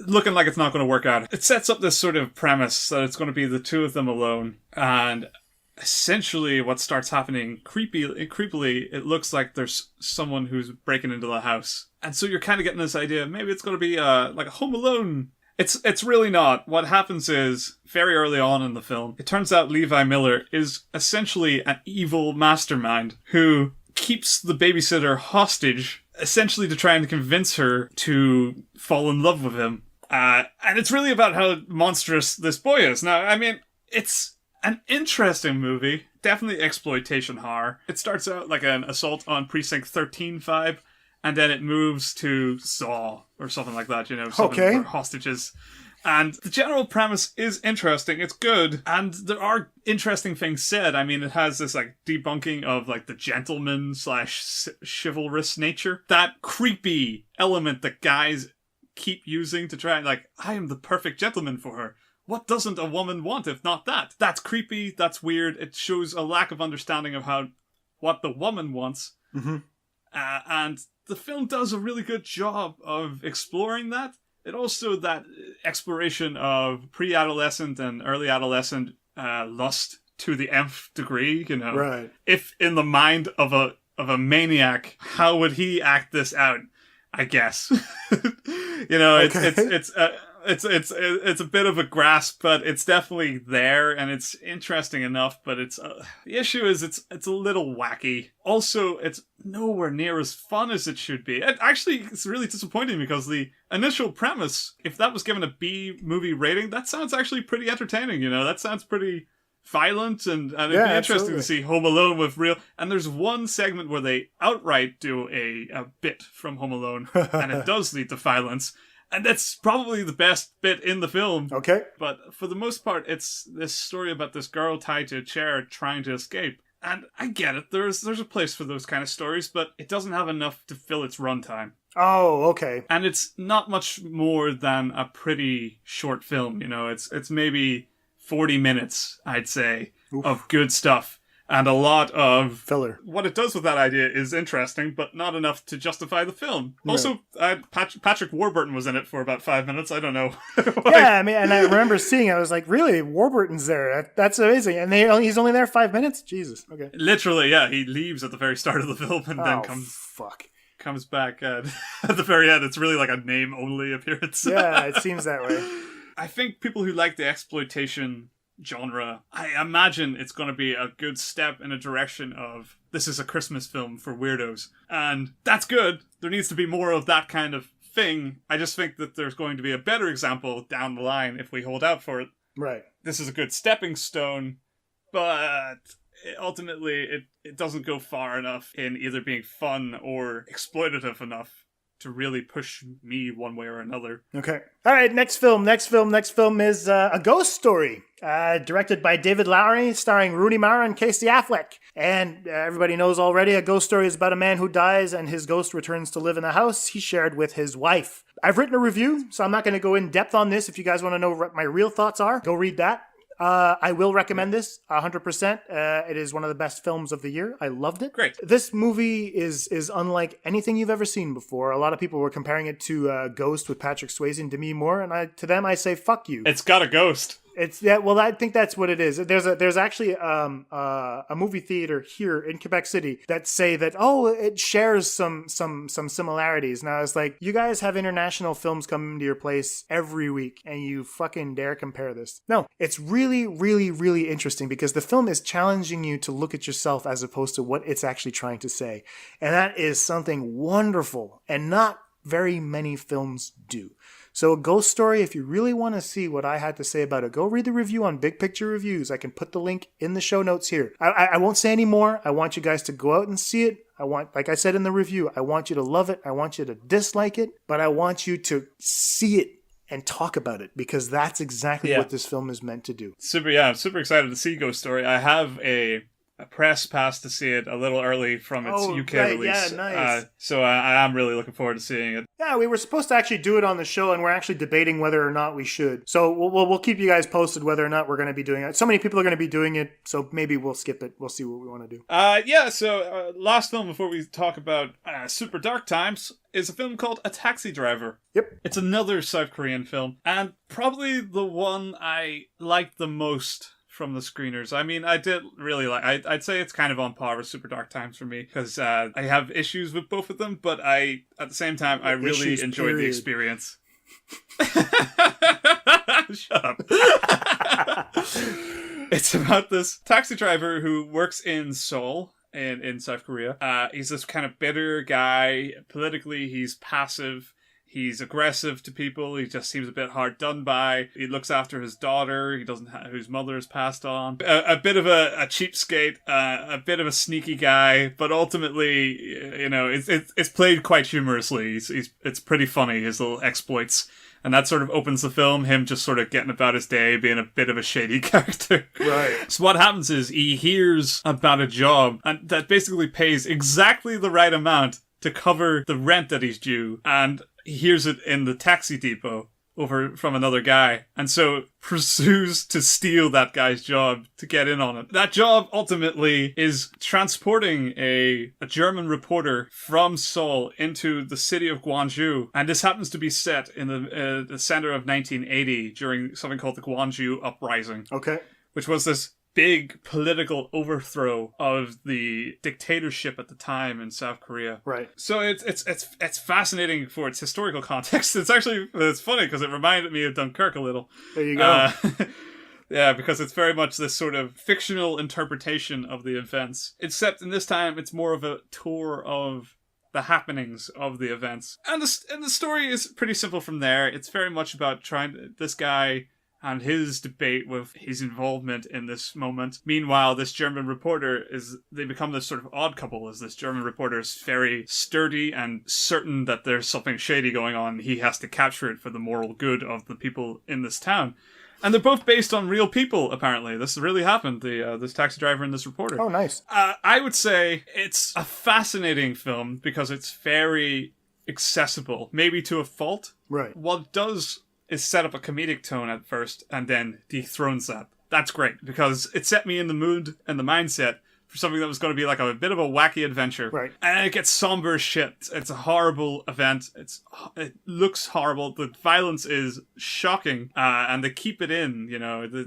looking like it's not going to work out. It sets up this sort of premise that it's going to be the two of them alone. And essentially what starts happening creepily, it looks like there's someone who's breaking into the house. And so you're kind of getting this idea, maybe it's going to be like a Home Alone. It's really not. What happens is, very early on in the film, it turns out Levi Miller is essentially an evil mastermind who keeps the babysitter hostage, essentially to try and convince her to fall in love with him. And it's really about how monstrous this boy is. Now, I mean, it's an interesting movie. Definitely exploitation horror. It starts out like an Assault on Precinct 13 vibe, and then it moves to Saw or something like that, something for hostages. And the general premise is interesting. It's good. And there are interesting things said. I mean, it has this like debunking of like the gentleman / chivalrous nature. That creepy element that guys keep using to try and like, I am the perfect gentleman for her. What doesn't a woman want if not that? That's creepy. That's weird. It shows a lack of understanding of what the woman wants. Mm-hmm. And the film does a really good job of exploring that. It also, that exploration of pre-adolescent and early adolescent lust to the nth degree, Right. If in the mind of a maniac, how would he act this out? I guess. It's a bit of a grasp, but it's definitely there, and it's interesting enough. But the issue is it's a little wacky. Also, it's nowhere near as fun as it should be. It's really disappointing because the initial premise, if that was given a B movie rating, that sounds actually pretty entertaining. That sounds pretty violent, and it'd be interesting to see Home Alone with real. And there's one segment where they outright do a bit from Home Alone, and it does lead to violence. And that's probably the best bit in the film. Okay. But for the most part, it's this story about this girl tied to a chair trying to escape. And I get it. There's a place for those kind of stories, but it doesn't have enough to fill its runtime. Oh, okay. And it's not much more than a pretty short film. It's maybe 40 minutes, I'd say, of good stuff. And a lot of filler. What it does with that idea is interesting, but not enough to justify the film. Right. Also, Patrick Warburton was in it for about 5 minutes. I don't know. Yeah, I mean, and I remember seeing it. I was like, really? Warburton's there? That's amazing. And he's only there 5 minutes? Jesus. Okay. Literally, yeah. He leaves at the very start of the film and then comes back at the very end. It's really like a name-only appearance. Yeah, it seems that way. I think people who like the exploitation genre, I imagine it's going to be a good step in a direction of this is a Christmas film for weirdos. And that's good. There needs to be more of that kind of thing. I just think that there's going to be a better example down the line if we hold out for it. Right. This is a good stepping stone, but ultimately it doesn't go far enough in either being fun or exploitative enough to really push me one way or another. Okay. All right, next film is A Ghost Story, directed by David Lowery, starring Rooney Mara and Casey Affleck. And everybody knows already, A Ghost Story is about a man who dies and his ghost returns to live in the house he shared with his wife. I've written a review, so I'm not going to go in depth on this. If you guys want to know what my real thoughts are, go read that. I will recommend this 100%. It is one of the best films of the year. I loved it. Great. This movie is unlike anything you've ever seen before. A lot of people were comparing it to Ghost with Patrick Swayze and Demi Moore, and to them I say fuck you. It's got a ghost. Well, I think that's what it is. There's actually a movie theater here in Quebec City that say that it shares some similarities. Now it's like, you guys have international films coming to your place every week, and you fucking dare compare this? No, it's really, really, really interesting because the film is challenging you to look at yourself as opposed to what it's actually trying to say, and that is something wonderful and not very many films do. So A Ghost Story, if you really want to see what I had to say about it, go read the review on Big Picture Reviews. I can put the link in the show notes here. I won't say any more. I want you guys to go out and see it. Like I said in the review, I want you to love it. I want you to dislike it, but I want you to see it and talk about it because that's exactly what this film is meant to do. I'm super excited to see Ghost Story. I have a press pass to see it a little early from its UK release. Yeah, nice. So I am really looking forward to seeing it. Yeah, we were supposed to actually do it on the show, and we're actually debating whether or not we should. So we'll keep you guys posted whether or not we're going to be doing it. So many people are going to be doing it, so maybe we'll skip it. We'll see what we want to do. So last film before we talk about Super Dark Times is a film called A Taxi Driver. Yep. It's another South Korean film, and probably the one I liked the most from the screeners. I mean, I did really like. I'd say it's kind of on par with Super Dark Times for me because I have issues with both of them, but at the same time, I really enjoyed the experience. Shut up. It's about this taxi driver who works in Seoul in South Korea. He's this kind of bitter guy. Politically, he's passive. He's aggressive to people. He just seems a bit hard done by. He looks after his daughter. He doesn't whose mother has passed on. A bit of a cheapskate, a bit of a sneaky guy, but ultimately, it's played quite humorously. It's pretty funny, his little exploits. And that sort of opens the film, him just sort of getting about his day, being a bit of a shady character. Right. So what happens is he hears about a job and that basically pays exactly the right amount to cover the rent that he's due, and he hears it in the taxi depot over from another guy, and so pursues to steal that guy's job to get in on it. That job ultimately is transporting a German reporter from Seoul into the city of Gwangju, and this happens to be set in the center of 1980 during something called the Gwangju Uprising. Okay. Which was this big political overthrow of the dictatorship at the time in South Korea. Right. So it's fascinating for its historical context. It's funny because it reminded me of Dunkirk a little. There you go. Yeah, because it's very much this sort of fictional interpretation of the events. Except in this time, it's more of a tour of the happenings of the events. And the story is pretty simple from there. It's very much about this guy and his debate with his involvement in this moment. Meanwhile, this German reporter they become this sort of odd couple, as this German reporter is very sturdy and certain that there's something shady going on. He has to capture it for the moral good of the people in this town. And they're both based on real people, apparently. This really happened, this taxi driver and this reporter. Oh, nice. I would say it's a fascinating film because it's very accessible, maybe to a fault. Right. What it does is set up a comedic tone at first and then dethrones that. That's great because it set me in the mood and the mindset for something that was going to be like a bit of a wacky adventure. Right. And it gets somber as shit. It's a horrible event. It looks horrible. The violence is shocking. And they keep it in,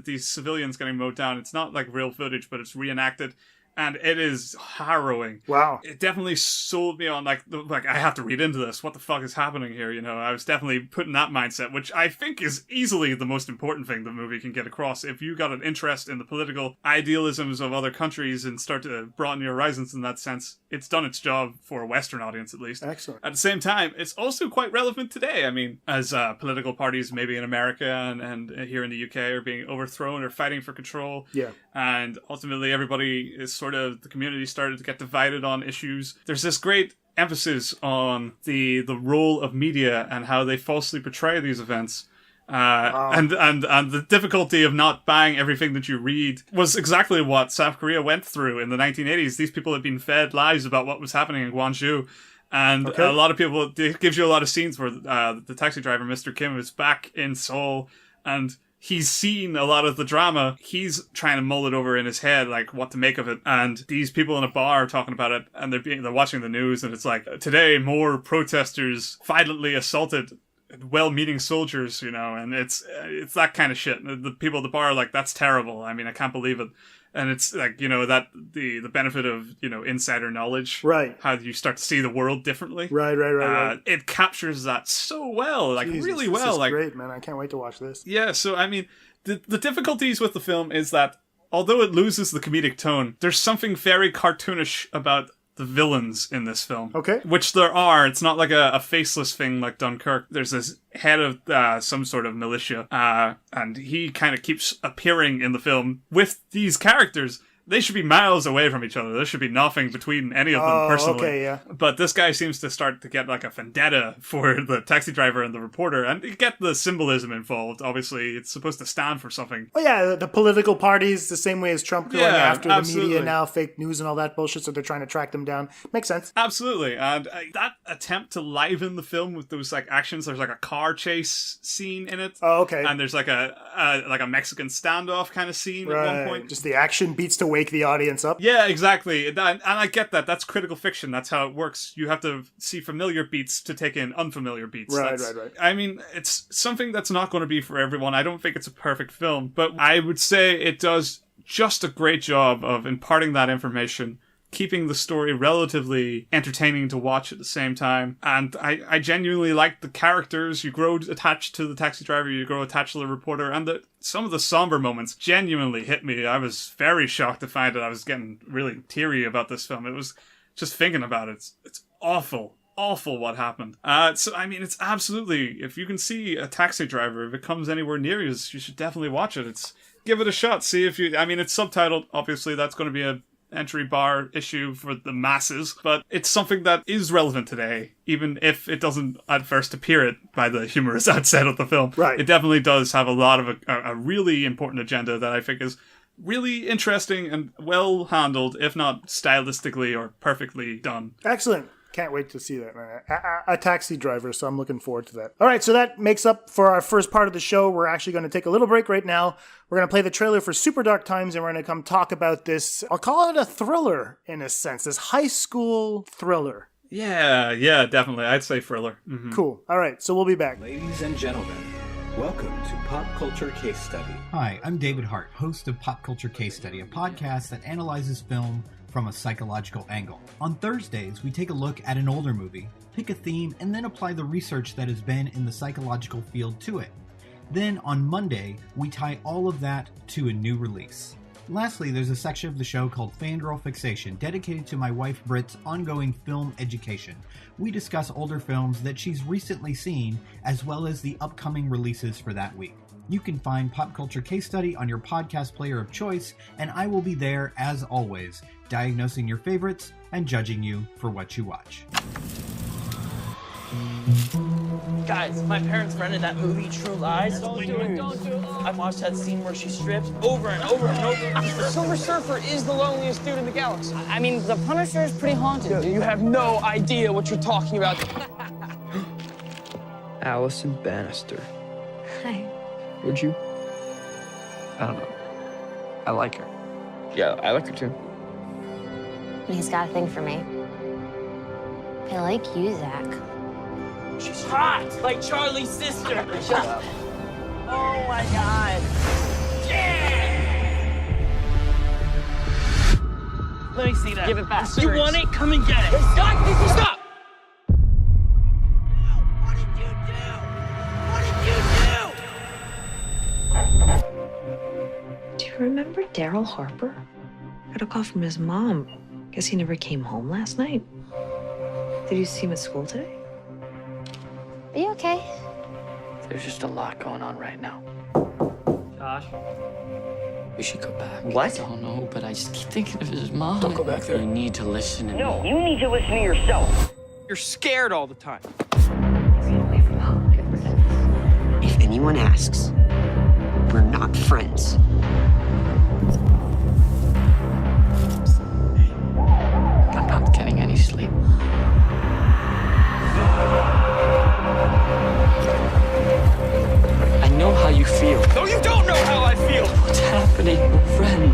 these civilians getting mowed down. It's not like real footage, but it's reenacted. and it is harrowing. Wow. It definitely sold me on, like I have to read into this. What the fuck is happening here? I was definitely put in that mindset, which I think is easily the most important thing the movie can get across. If you got an interest in the political idealisms of other countries and start to broaden your horizons in that sense, it's done its job for a Western audience, at least. Excellent. At the same time, it's also quite relevant today. I mean, as political parties, maybe in America and here in the UK, are being overthrown or fighting for control. Yeah. And ultimately, everybody is the community started to get divided on issues. There's this great emphasis on the role of media and how they falsely portray these events. And the difficulty of not buying everything that you read was exactly what South Korea went through in the 1980s. These people had been fed lies about what was happening in Gwangju. And a lot of people, it gives you a lot of scenes where the taxi driver, Mr. Kim, is back in Seoul, and he's seen a lot of the drama. He's trying to mull it over in his head, like what to make of it. And these people in a bar are talking about it, and they're watching the news, and it's like, today more protesters violently assaulted well-meaning soldiers, and it's that kind of shit. The people at the bar are like, that's terrible. I mean, I can't believe it. And it's like, that the benefit of, insider knowledge. Right. How you start to see the world differently. Right. It captures that so well, like Jesus, really this well. Is like great, man. I can't wait to watch this. Yeah, so I mean, the difficulties with the film is that although it loses the comedic tone, there's something very cartoonish about the villains in this film. Okay. Which there are. It's not like a faceless thing like Dunkirk. There's this head of some sort of militia, and he kind of keeps appearing in the film with these characters. They should be miles away from each other. There should be nothing between any of them personally. Okay, yeah. But this guy seems to start to get like a vendetta for the taxi driver and the reporter, and you get the symbolism involved. Obviously, it's supposed to stand for something. Well, yeah, the political parties, the same way as Trump going after absolutely. the media now, fake news and all that bullshit, so they're trying to track them down. Makes sense. Absolutely. And that attempt to liven the film with those like actions, there's like a car chase scene in it. Oh, okay. And there's like a Mexican standoff kind of scene at one point. Just the action beats to wake the audience up. Yeah, exactly. And I get that. That's critical fiction. That's how it works. You have to see familiar beats to take in unfamiliar beats. Right. I mean, it's something that's not going to be for everyone. I don't think it's a perfect film, but I would say it does just a great job of imparting that information, keeping the story relatively entertaining to watch at the same time. And I genuinely like the characters. You grow attached to the taxi driver, you grow attached to the reporter, and some of the somber moments genuinely hit me. I was very shocked to find that I was getting really teary about this film. It was just thinking about it. It's awful what happened. So, I mean, it's absolutely, if you can see a taxi driver, if it comes anywhere near you, you should definitely watch it. Give it a shot. See if you, I mean, it's subtitled. Obviously, that's going to be a entry bar issue for the masses, but it's something that is relevant today, even if it doesn't at first appear it by the humorous outset of the film. Right. It definitely does have a lot of a really important agenda that I think is really interesting and well handled, if not stylistically or perfectly done. Excellent. Can't wait to see that, man. A taxi driver, so I'm looking forward to that. All right, so that makes up for our first part of the show. We're actually going to take a little break right now. We're going to play the trailer for Super Dark Times, and we're going to come talk about this. I'll call it a thriller, in a sense. This high school thriller. Yeah, definitely. I'd say thriller. Mm-hmm. Cool. All right, so we'll be back. Ladies and gentlemen, welcome to Pop Culture Case Study. Hi, I'm David Hart, host of Pop Culture Case Study, a podcast that analyzes film from a psychological angle. On Thursdays, we take a look at an older movie, pick a theme, and then apply the research that has been in the psychological field to it. Then, on Monday, we tie all of that to a new release. Lastly, there's a section of the show called Fangirl Fixation, dedicated to my wife Britt's ongoing film education. We discuss older films that she's recently seen, as well as the upcoming releases for that week. You can find Pop Culture Case Study on your podcast player of choice, and I will be there, as always, diagnosing your favorites and judging you for what you watch. Guys, my parents rented that movie, True Lies. Don't do it. I've watched that scene where she strips over and over and over. The Silver Surfer is the loneliest dude in the galaxy. I mean, the Punisher is pretty haunted. Dude, you have no idea what you're talking about. Allison Bannister. Hi. Would you? I don't know. I like her. Yeah, I like her too. He's got a thing for me. I like you, Zach. She's hot, like Charlie's sister. Shut up. Oh my God. Yeah! Let me see that. Give it back. You want it? Come and get it. Stop! Stop! Do you remember Daryl Harper? Got a call from his mom. Guess he never came home last night. Did you see him at school today? Are you okay? There's just a lot going on right now. Josh? We should go back. What? I don't know, but I just keep thinking of his mom. Don't go back there. You need to listen to me. No, you need to listen to yourself. You're scared all the time. If anyone asks, we're not friends. I'm not getting any sleep. I know how you feel. No, you don't know how I feel. What's happening? We're friends.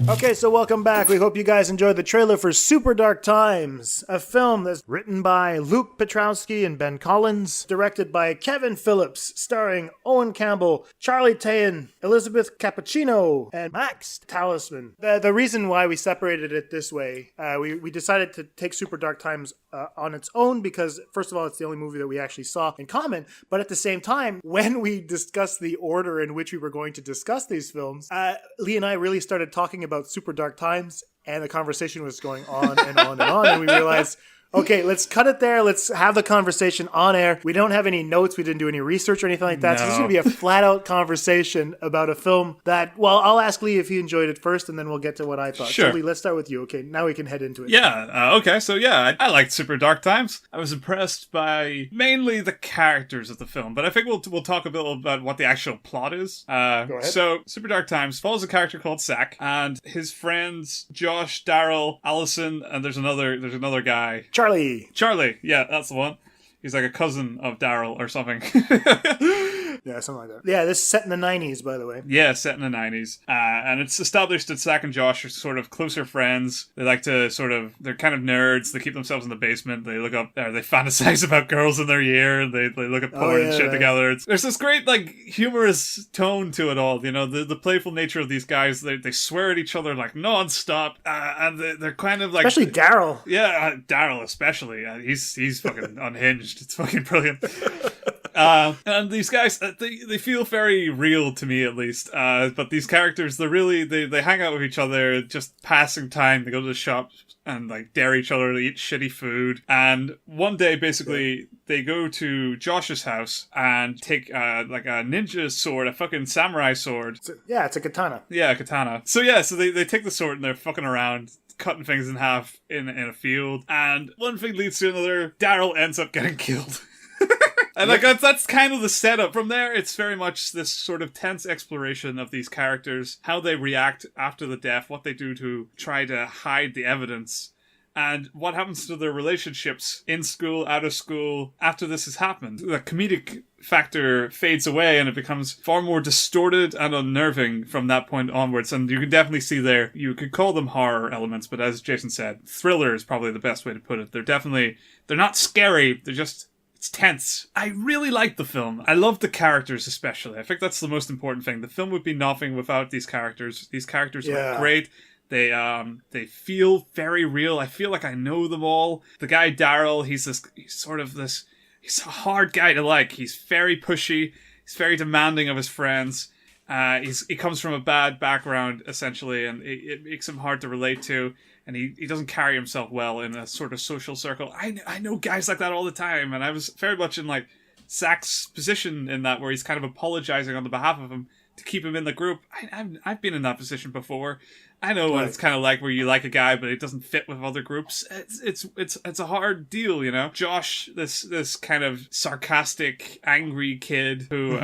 Okay, so welcome back. We hope you guys enjoyed the trailer for Super Dark Times, a film that's written by Luke Petrowski and Ben Collins, directed by Kevin Phillips, starring Owen Campbell, Charlie Tahan, Elisabeth Cappuccino, and Max Talisman. The reason why we separated it this way, we decided to take Super Dark Times on its own because, first of all, it's the only movie that we actually saw in common, but at the same time, when we discussed the order in which we were going to discuss these films, Lee and I really started talking about Super Dark Times, and the conversation was going on and on and on, and we realized, okay, let's cut it there. Let's have the conversation on air. We don't have any notes. We didn't do any research or anything like that. No. So this is going to be a flat-out conversation about a film that, well, I'll ask Lee if he enjoyed it first, and then we'll get to what I thought. Sure. So Lee, let's start with you. Okay, now we can head into it. Yeah, okay, so yeah, I liked Super Dark Times. I was impressed by mainly the characters of the film, but I think we'll talk a bit about what the actual plot is. Go ahead. So, Super Dark Times follows a character called Zach, and his friends Josh, Daryl, Allison, and there's another guy. Charlie, yeah, that's the one. He's like a cousin of Daryl or something. Yeah, something like that. Yeah, this is set in the 90s, by the way. Yeah, set in the 90s. And it's established that Zach and Josh are sort of closer friends. They like to they're kind of nerds. They keep themselves in the basement. They look up, they fantasize about girls in their year. They look at porn and shit together. There's this great, like, humorous tone to it all. You know, the playful nature of these guys. They swear at each other, like, non-stop. And they're kind of like... Especially Daryl. Yeah, Daryl especially. He's fucking unhinged. It's fucking brilliant. And these guys, they feel very real to me, at least. But these characters, they hang out with each other, just passing time. They go to the shop and like dare each other to eat shitty food. And one day, basically, they go to Josh's house and take like a ninja sword, a fucking samurai sword. It's a katana. Yeah, a katana. So they take the sword and they're fucking around, cutting things in half in a field. And one thing leads to another. Daryl ends up getting killed. And like that's kind of the setup. From there, it's very much this sort of tense exploration of these characters, how they react after the death, what they do to try to hide the evidence, and what happens to their relationships in school, out of school, after this has happened. The comedic factor fades away and it becomes far more distorted and unnerving from that point onwards. And you can definitely see there, you could call them horror elements, but as Jason said, thriller is probably the best way to put it. They're not scary, it's tense. I really like the film. I love the characters especially. I think that's the most important thing. The film would be nothing without these characters. These characters are great. They feel very real. I feel like I know them all. The guy Daryl, he's a hard guy to like. He's very pushy. He's very demanding of his friends. He comes from a bad background essentially, and it makes him hard to relate to. And he doesn't carry himself well in a sort of social circle. I know guys like that all the time. And I was very much in like Zach's position in that, where he's kind of apologizing on the behalf of him to keep him in the group. I've been in that position before. I know what it's kind of like, where you like a guy but it doesn't fit with other groups. It's a hard deal, you know. Josh, this kind of sarcastic, angry kid who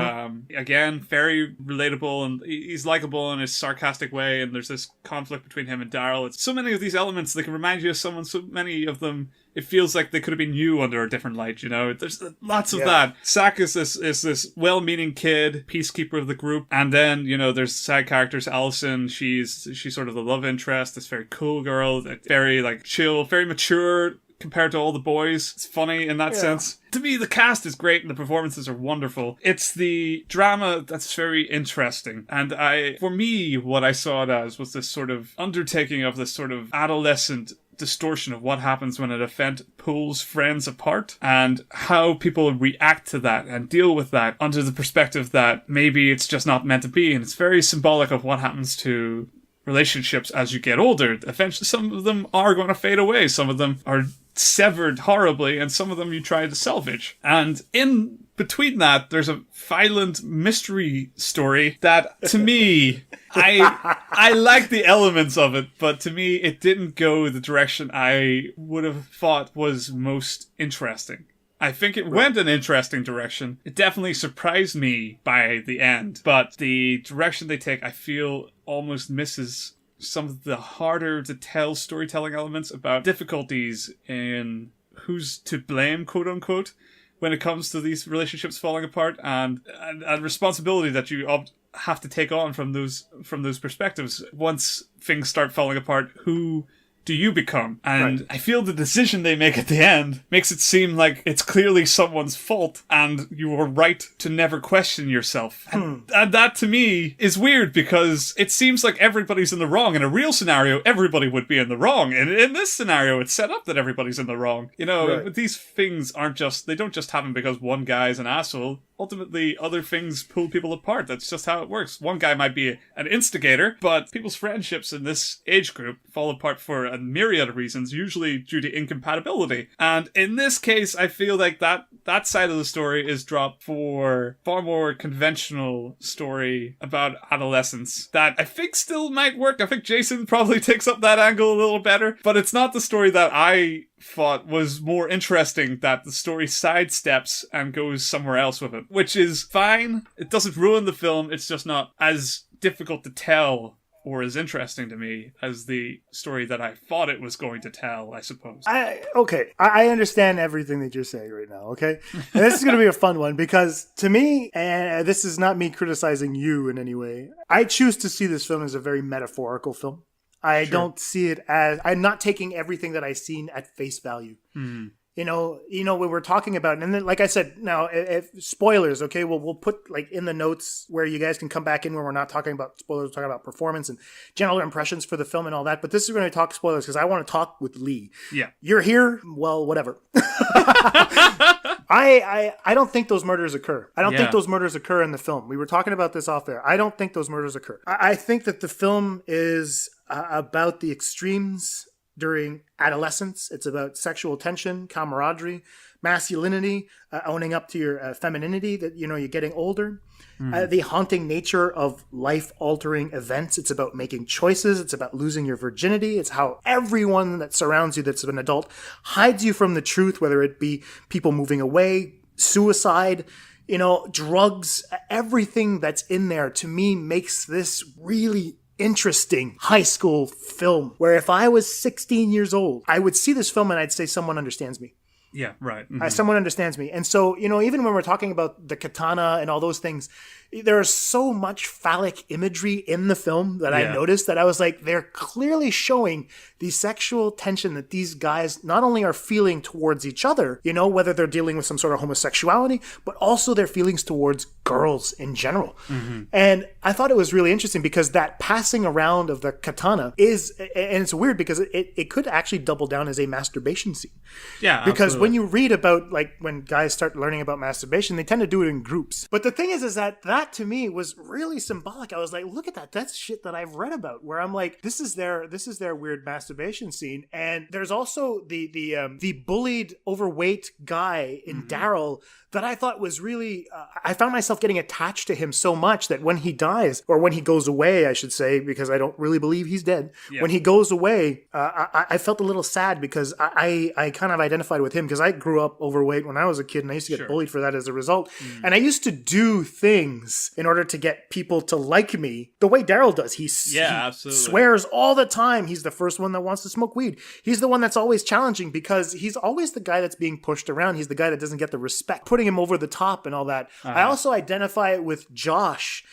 again, very relatable, and he's likable in his sarcastic way, and there's this conflict between him and Daryl. It's so many of these elements, they can remind you of someone. So many of them, it feels like they could have been you under a different light, you know. There's lots of that. Zach is this well-meaning kid, peacekeeper of the group, and then, you know, there's side characters. Allison, she's sort of the love interest, this very cool girl, very like chill, very mature, compared to all the boys. It's funny in that sense. To me, the cast is great and the performances are wonderful. It's the drama that's very interesting. And for me, what I saw it as was this sort of undertaking of this sort of adolescent distortion of what happens when an event pulls friends apart and how people react to that and deal with that under the perspective that maybe it's just not meant to be. And it's very symbolic of what happens to relationships as you get older. Eventually, some of them are going to fade away. Some of them are severed horribly, and some of them you try to salvage. And in between that, there's a violent mystery story that, to me, I like the elements of it, but to me, it didn't go the direction I would have thought was most interesting. I think it went an interesting direction. It definitely surprised me by the end, but the direction they take, I feel, almost misses some of the harder to tell storytelling elements about difficulties in who's to blame, quote unquote, when it comes to these relationships falling apart and responsibility that you have to take on from those perspectives. Once things start falling apart, who do you become? And I feel the decision they make at the end makes it seem like it's clearly someone's fault and you are right to never question yourself. And that to me is weird because it seems like everybody's in the wrong. In a real scenario, everybody would be in the wrong. And in this scenario, it's set up that everybody's in the wrong. You know, these things they don't just happen because one guy's an asshole. Ultimately, other things pull people apart. That's just how it works. One guy might be an instigator, but people's friendships in this age group fall apart for a myriad of reasons, usually due to incompatibility. And in this case, I feel like that side of the story is dropped for far more conventional story about adolescence that I think still might work. I think Jason probably takes up that angle a little better, but it's not the story that I thought was more interesting, that the story sidesteps and goes somewhere else with it, which is fine. It doesn't ruin the film. It's just not as difficult to tell or as interesting to me as the story that I thought it was going to tell, I suppose. I understand everything that you're saying right now, okay? And this is going to be a fun one because to me, and this is not me criticizing you in any way, I choose to see this film as a very metaphorical film. I don't see it as, I'm not taking everything that I've seen at face value. You know, when we're talking about, and then, like I said, now, if spoilers, okay, we'll put like in the notes where you guys can come back in when we're not talking about spoilers, we're talking about performance and general impressions for the film and all that. But this is going to talk spoilers because I want to talk with Lee. Yeah. You're here? Well, whatever. I don't think those murders occur. I don't think those murders occur in the film. We were talking about this off air. I don't think those murders occur. I think that the film is about the extremes during adolescence. It's about sexual tension, camaraderie, masculinity, owning up to your femininity, that, you know, you're getting older. The haunting nature of life-altering events. It's about making choices. It's about losing your virginity. It's how everyone that surrounds you that's an adult hides you from the truth, whether it be people moving away, suicide, you know, drugs. Everything that's in there, to me, makes this really interesting high school film where if I was 16 years old, I would see this film and I'd say someone understands me. Yeah, right. Someone understands me. And so, you know, even when we're talking about the katana and all those things, there is so much phallic imagery in the film that I noticed that I was like, they're clearly showing the sexual tension that these guys not only are feeling towards each other, you know, whether they're dealing with some sort of homosexuality, but also their feelings towards girls in general. And I thought it was really interesting because that passing around of the katana is, and it's weird because it could actually double down as a masturbation scene. Yeah, because absolutely. when you read about, like, when guys start learning about masturbation, they tend to do it in groups. But the thing is that to me was really symbolic. I was like, look at that. That's shit that I've read about, where I'm like, this is their weird masturbation scene. And there's also the bullied, overweight guy in Daryl that I thought was really, I found myself getting attached to him so much that when he dies, or when he goes away, I should say, because I don't really believe he's dead. Yeah. When he goes away, I felt a little sad because I kind of identified with him because I grew up overweight when I was a kid and I used to get bullied for that as a result. And I used to do things in order to get people to like me the way Daryl does. He swears all the time. He's the first one that wants to smoke weed. He's the one that's always challenging because he's always the guy that's being pushed around. He's the guy that doesn't get the respect, putting him over the top and all that. I also identify it with Josh,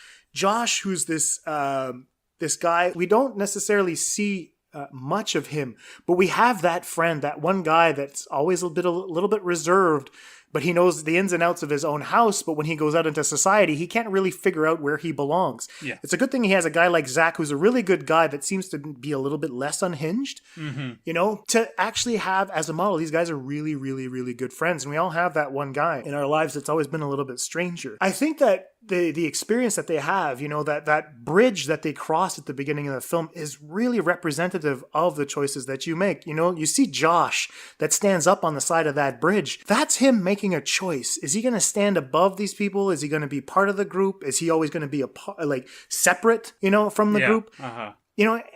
who's this guy. We don't necessarily see much of him. But we have that friend, that one guy that's always a little bit reserved, but he knows the ins and outs of his own house. But when he goes out into society, he can't really figure out where he belongs. Yeah. It's a good thing he has a guy like Zach, who's a really good guy that seems to be a little bit less unhinged. To actually have as a model, these guys are really, really, really good friends. And we all have that one guy in our lives that's always been a little bit stranger. I think that the experience that they have, that bridge that they cross at the beginning of the film is really representative of the choices that you make. You see Josh that stands up on the side of that bridge. That's him making a choice. Is he going to stand above these people? Is he going to be part of the group? Is he always going to be separate, from the group?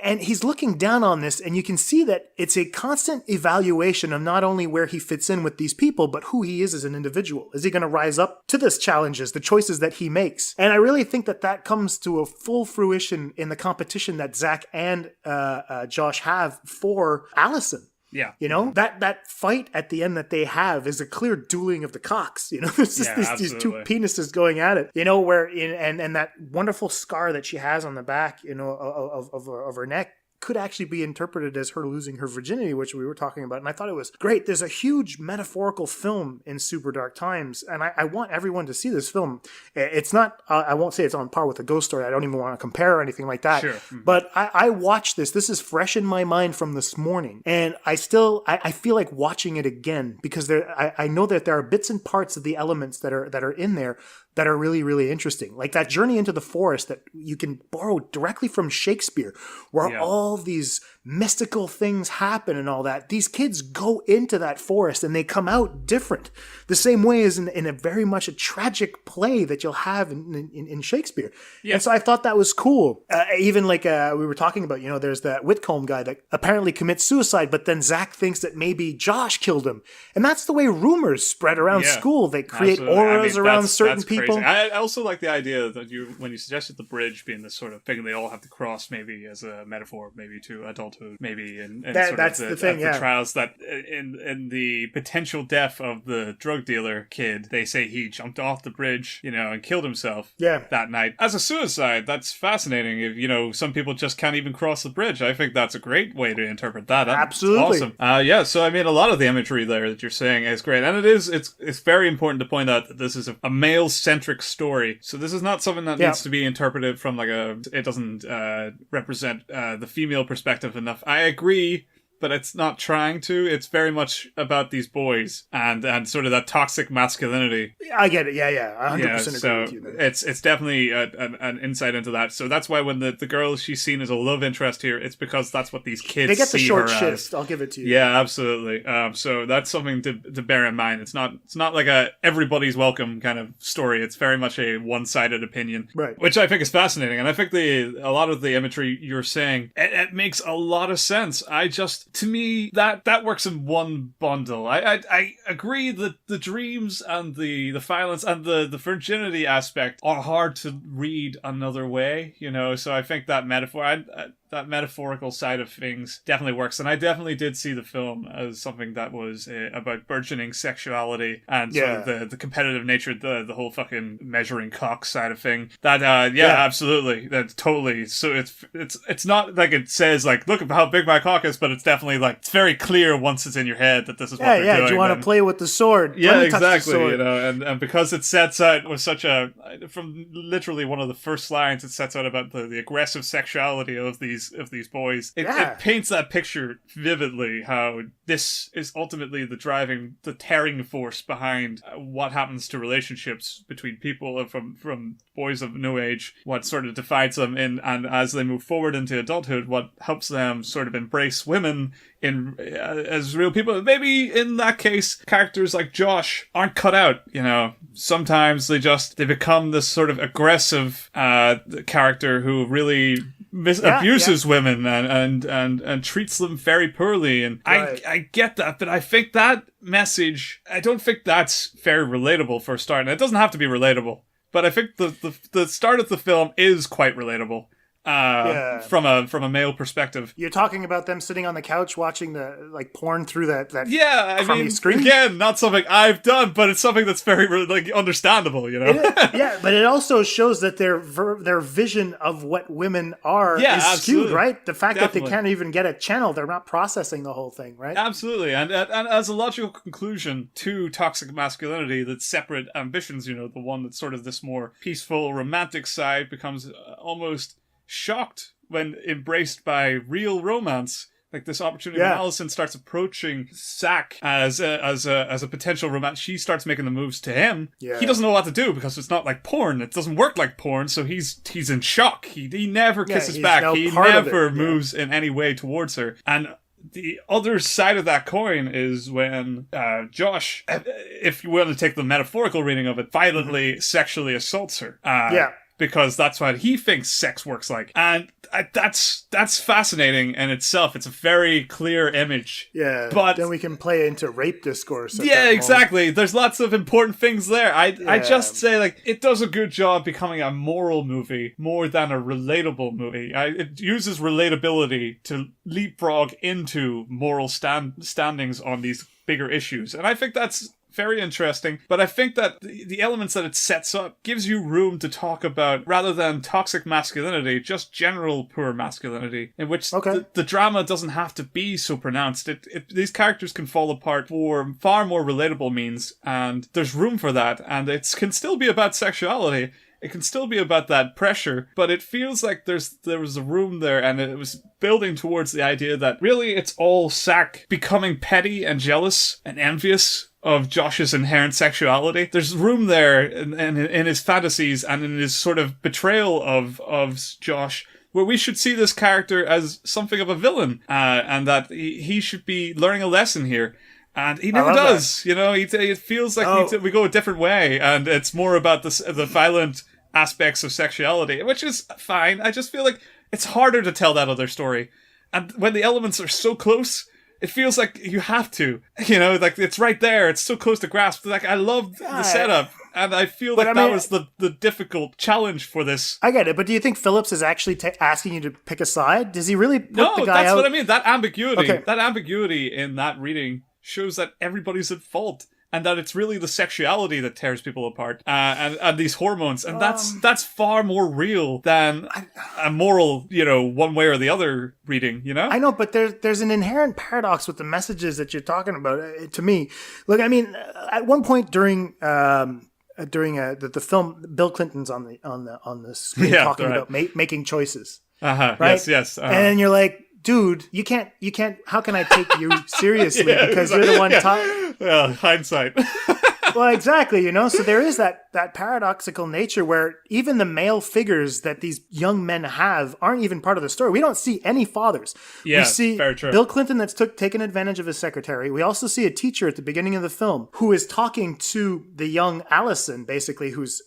And he's looking down on this, and you can see that it's a constant evaluation of not only where he fits in with these people, but who he is as an individual. Is he going to rise up to these challenges, the choices that he makes? And I really think that comes to a full fruition in the competition that Zach and Josh have for Allison. Yeah. That fight at the end that they have is a clear dueling of the cocks. It's just these two penises going at it, and that wonderful scar that she has on the back, of her neck could actually be interpreted as her losing her virginity, which we were talking about. And I thought it was great. There's a huge metaphorical film in Super Dark Times, and I want everyone to see this film. It's not, I won't say it's on par with a Ghost Story. I don't even want to compare or anything like that. Sure. Mm-hmm. But I watched this. This is fresh in my mind from this morning. And I feel like watching it again because I know that there are bits and parts of the elements that are in there that are really, really interesting. Like that journey into the forest that you can borrow directly from Shakespeare, where all these mystical things happen and all that. These kids go into that forest and they come out different. The same way as in a very much a tragic play that you'll have in Shakespeare. Yeah. And so I thought that was cool. Even like we were talking about, there's that Whitcomb guy that apparently commits suicide, but then Zach thinks that maybe Josh killed him. And that's the way rumors spread around school. They create auras around certain people. I also like the idea that when you suggested the bridge being this sort of thing they all have to cross, maybe as a metaphor, maybe to adulthood, maybe in that's the thing, the trials that in the potential death of the drug dealer kid, they say he jumped off the bridge, and killed himself that night. As a suicide, that's fascinating. If, some people just can't even cross the bridge. I think that's a great way to interpret that. That's absolutely awesome. So I mean, a lot of the imagery there that you're saying is great, and it's very important to point out that this is a male-centric story. So this is not something that needs to be interpreted from it doesn't represent the female perspective enough. I agree, but it's not trying to. It's very much about these boys and sort of that toxic masculinity. I get it. Yeah. 100% agree with you there. It's definitely an insight into that. So that's why when the girl she's seen as a love interest here, it's because that's what these kids see her as. They get the short shift. I'll give it to you. Yeah, absolutely. So that's something to bear in mind. It's not like a everybody's welcome kind of story. It's very much a one-sided opinion, right? Which I think is fascinating, and I think a lot of the imagery you're saying it makes a lot of sense. To me, that works in one bundle. I agree that the dreams and the violence and the virginity aspect are hard to read another way, so I think that metaphor, that metaphorical side of things definitely works. And I definitely did see the film as something that was about burgeoning sexuality and sort of the competitive nature, the whole fucking measuring cock side of thing. That, absolutely. That's totally. So it's not like it says like, look at how big my cock is, but it's definitely like, it's very clear once it's in your head that this is what they're doing. Do you want to play with the sword? Yeah, exactly. And because it sets out with from literally one of the first lines, it sets out about the aggressive sexuality of these boys. It paints that picture vividly, how this is ultimately the tearing force behind what happens to relationships between people from boys of no age, what sort of divides them and as they move forward into adulthood, what helps them sort of embrace women as real people. Maybe in that case, characters like Josh aren't cut out, sometimes they become this sort of aggressive character who really abuses women and treats them very poorly, and right. I get that, but I think that message, I don't think that's very relatable for a start, and it doesn't have to be relatable, but I think the start of the film is quite relatable. from a male perspective. You're talking about them sitting on the couch watching the like porn through that I mean, screen? Again, not something I've done, but it's something that's very like understandable, you know. Yeah, but it also shows that their vision of what women are is skewed, right? The fact that they can't even get a channel, they're not processing the whole thing, right? Absolutely, and as a logical conclusion to toxic masculinity, that separate ambitions, you know, the one that's sort of this more peaceful, romantic side becomes almost shocked when embraced by real romance. Like this opportunity when Allison starts approaching Zach as a potential romance, she starts making the moves to him. Yeah. He doesn't know what to do because it's not like porn. It doesn't work like porn, so he's in shock. He never kisses back. He never moves in any way towards her. And the other side of that coin is when Josh, if you want to take the metaphorical reading of it, violently sexually assaults her. Because that's what he thinks sex works like. And that's fascinating in itself. It's a very clear image. Yeah, but then we can play into rape discourse. Yeah, exactly. There's lots of important things there. I just say, like, it does a good job becoming a moral movie more than a relatable movie. It uses relatability to leapfrog into moral standings on these bigger issues. And I think that's very interesting, but I think that the elements that it sets up gives you room to talk about, rather than toxic masculinity, just general poor masculinity, in which the drama doesn't have to be so pronounced. These characters can fall apart for far more relatable means, and there's room for that, and it can still be about sexuality. It can still be about that pressure, but it feels like there was a room there, and it was building towards the idea that really it's all Zach becoming petty and jealous and envious of Josh's inherent sexuality. There's room there in his fantasies and in his sort of betrayal of Josh, where we should see this character as something of a villain, and that he should be learning a lesson here. And he never does, you know. It feels like we go a different way, and it's more about the violent aspects of sexuality, which is fine. I just feel like it's harder to tell that other story, and when the elements are so close, it feels like you have to, you know, like it's right there. It's so close to grasp. Like, I love the setup, and I feel like that was the difficult challenge for this. I get it, but do you think Phillips is actually asking you to pick a side? Does he really put the guy out? No, that's what I mean. That ambiguity in that reading shows that everybody's at fault, and that it's really the sexuality that tears people apart, and these hormones, and that's far more real than a moral, you know, one way or the other reading, you know? I know, but there's an inherent paradox with the messages that you're talking about, to me. Look, I mean, at one point during the film, Bill Clinton's on the screen talking about making choices. Right? Yes. And you're like, dude, you can't, how can I take you seriously? Because you're the one talking. Yeah, hindsight. Well, exactly, you know, so there is that paradoxical nature where even the male figures that these young men have aren't even part of the story. We don't see any fathers. Yeah, we see very true. Bill Clinton that's taken advantage of his secretary. We also see a teacher at the beginning of the film who is talking to the young Allison, basically, who's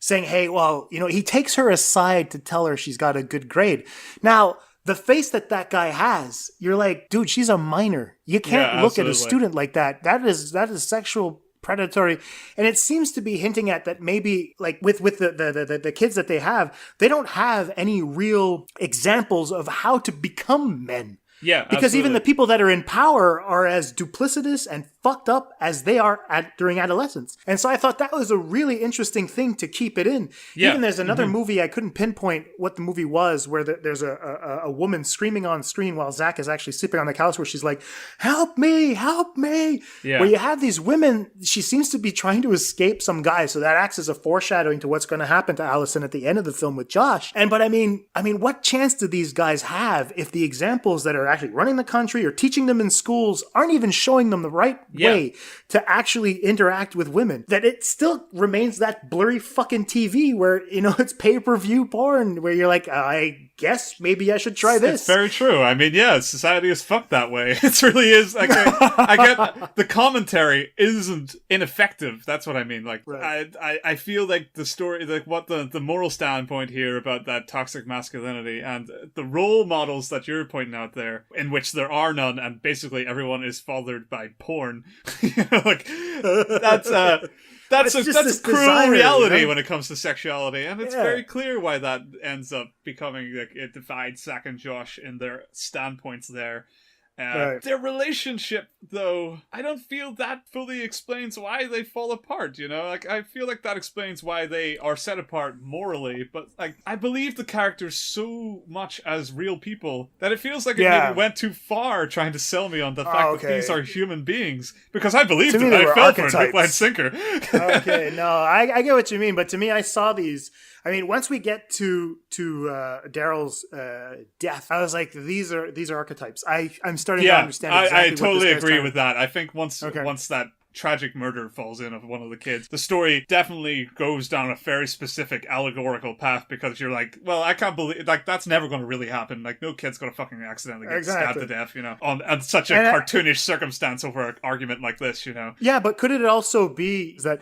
saying, hey, well, you know, he takes her aside to tell her she's got a good grade. Now, the face that guy has, you're like, dude, she's a minor. You can't look at a student like that. That is sexual predatory. And it seems to be hinting at that maybe, like, with the kids that they have, they don't have any real examples of how to become men. Yeah, because absolutely. even the people that are in power are as duplicitous and fucked up as they are during adolescence. And so I thought that was a really interesting thing to keep it in. Yeah. Even there's another movie, I couldn't pinpoint what the movie was, where there's a woman screaming on screen while Zach is actually sleeping on the couch, where she's like, help me, help me. Yeah. Where you have these women, she seems to be trying to escape some guy. So that acts as a foreshadowing to what's going to happen to Allison at the end of the film with Josh. But I mean, what chance do these guys have if the examples that are actually running the country or teaching them in schools aren't even showing them the right way to actually interact with women? That it still remains that blurry fucking TV where, you know, it's pay-per-view porn where you're like, I guess maybe I should try this. It's very true. I mean, yeah, society is fucked that way. It really is. Like, I get the commentary isn't ineffective. That's what I mean. Like, right. I feel like the story, like what the moral standpoint here about that toxic masculinity and the role models that you're pointing out there, in which there are none, and basically everyone is fathered by porn. You know, like, That's this cruel desire, reality you know? when it comes to sexuality, and it's very clear why that ends up becoming like it divides Zack and Josh in their standpoints there. Right. Their relationship, though, I don't feel that fully explains why they fall apart, you know? Like, I feel like that explains why they are set apart morally, but, like, I believe the characters so much as real people that it feels like it maybe went too far trying to sell me on the fact that these are human beings, because I believed it. I fell for it, hook, line, sinker. Okay, no, I get what you mean, but to me, I saw these... I mean, once we get to Daryl's death, I was like, these are archetypes. I'm starting to understand exactly I totally what this agree with that. I think once that tragic murder falls in of one of the kids, the story definitely goes down a very specific allegorical path, because you're like, well, I can't believe, like, that's never going to really happen. Like, no kid's going to fucking accidentally get stabbed to death, you know, on such a cartoonish circumstance over an argument like this, you know. Yeah, but could it also be that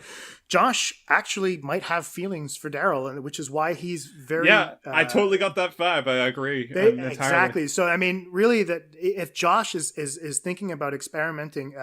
Josh actually might have feelings for Daryl, and which is why he's very... Yeah, I totally got that vibe. I agree. Exactly. So, I mean, really, that if Josh is thinking about experimenting,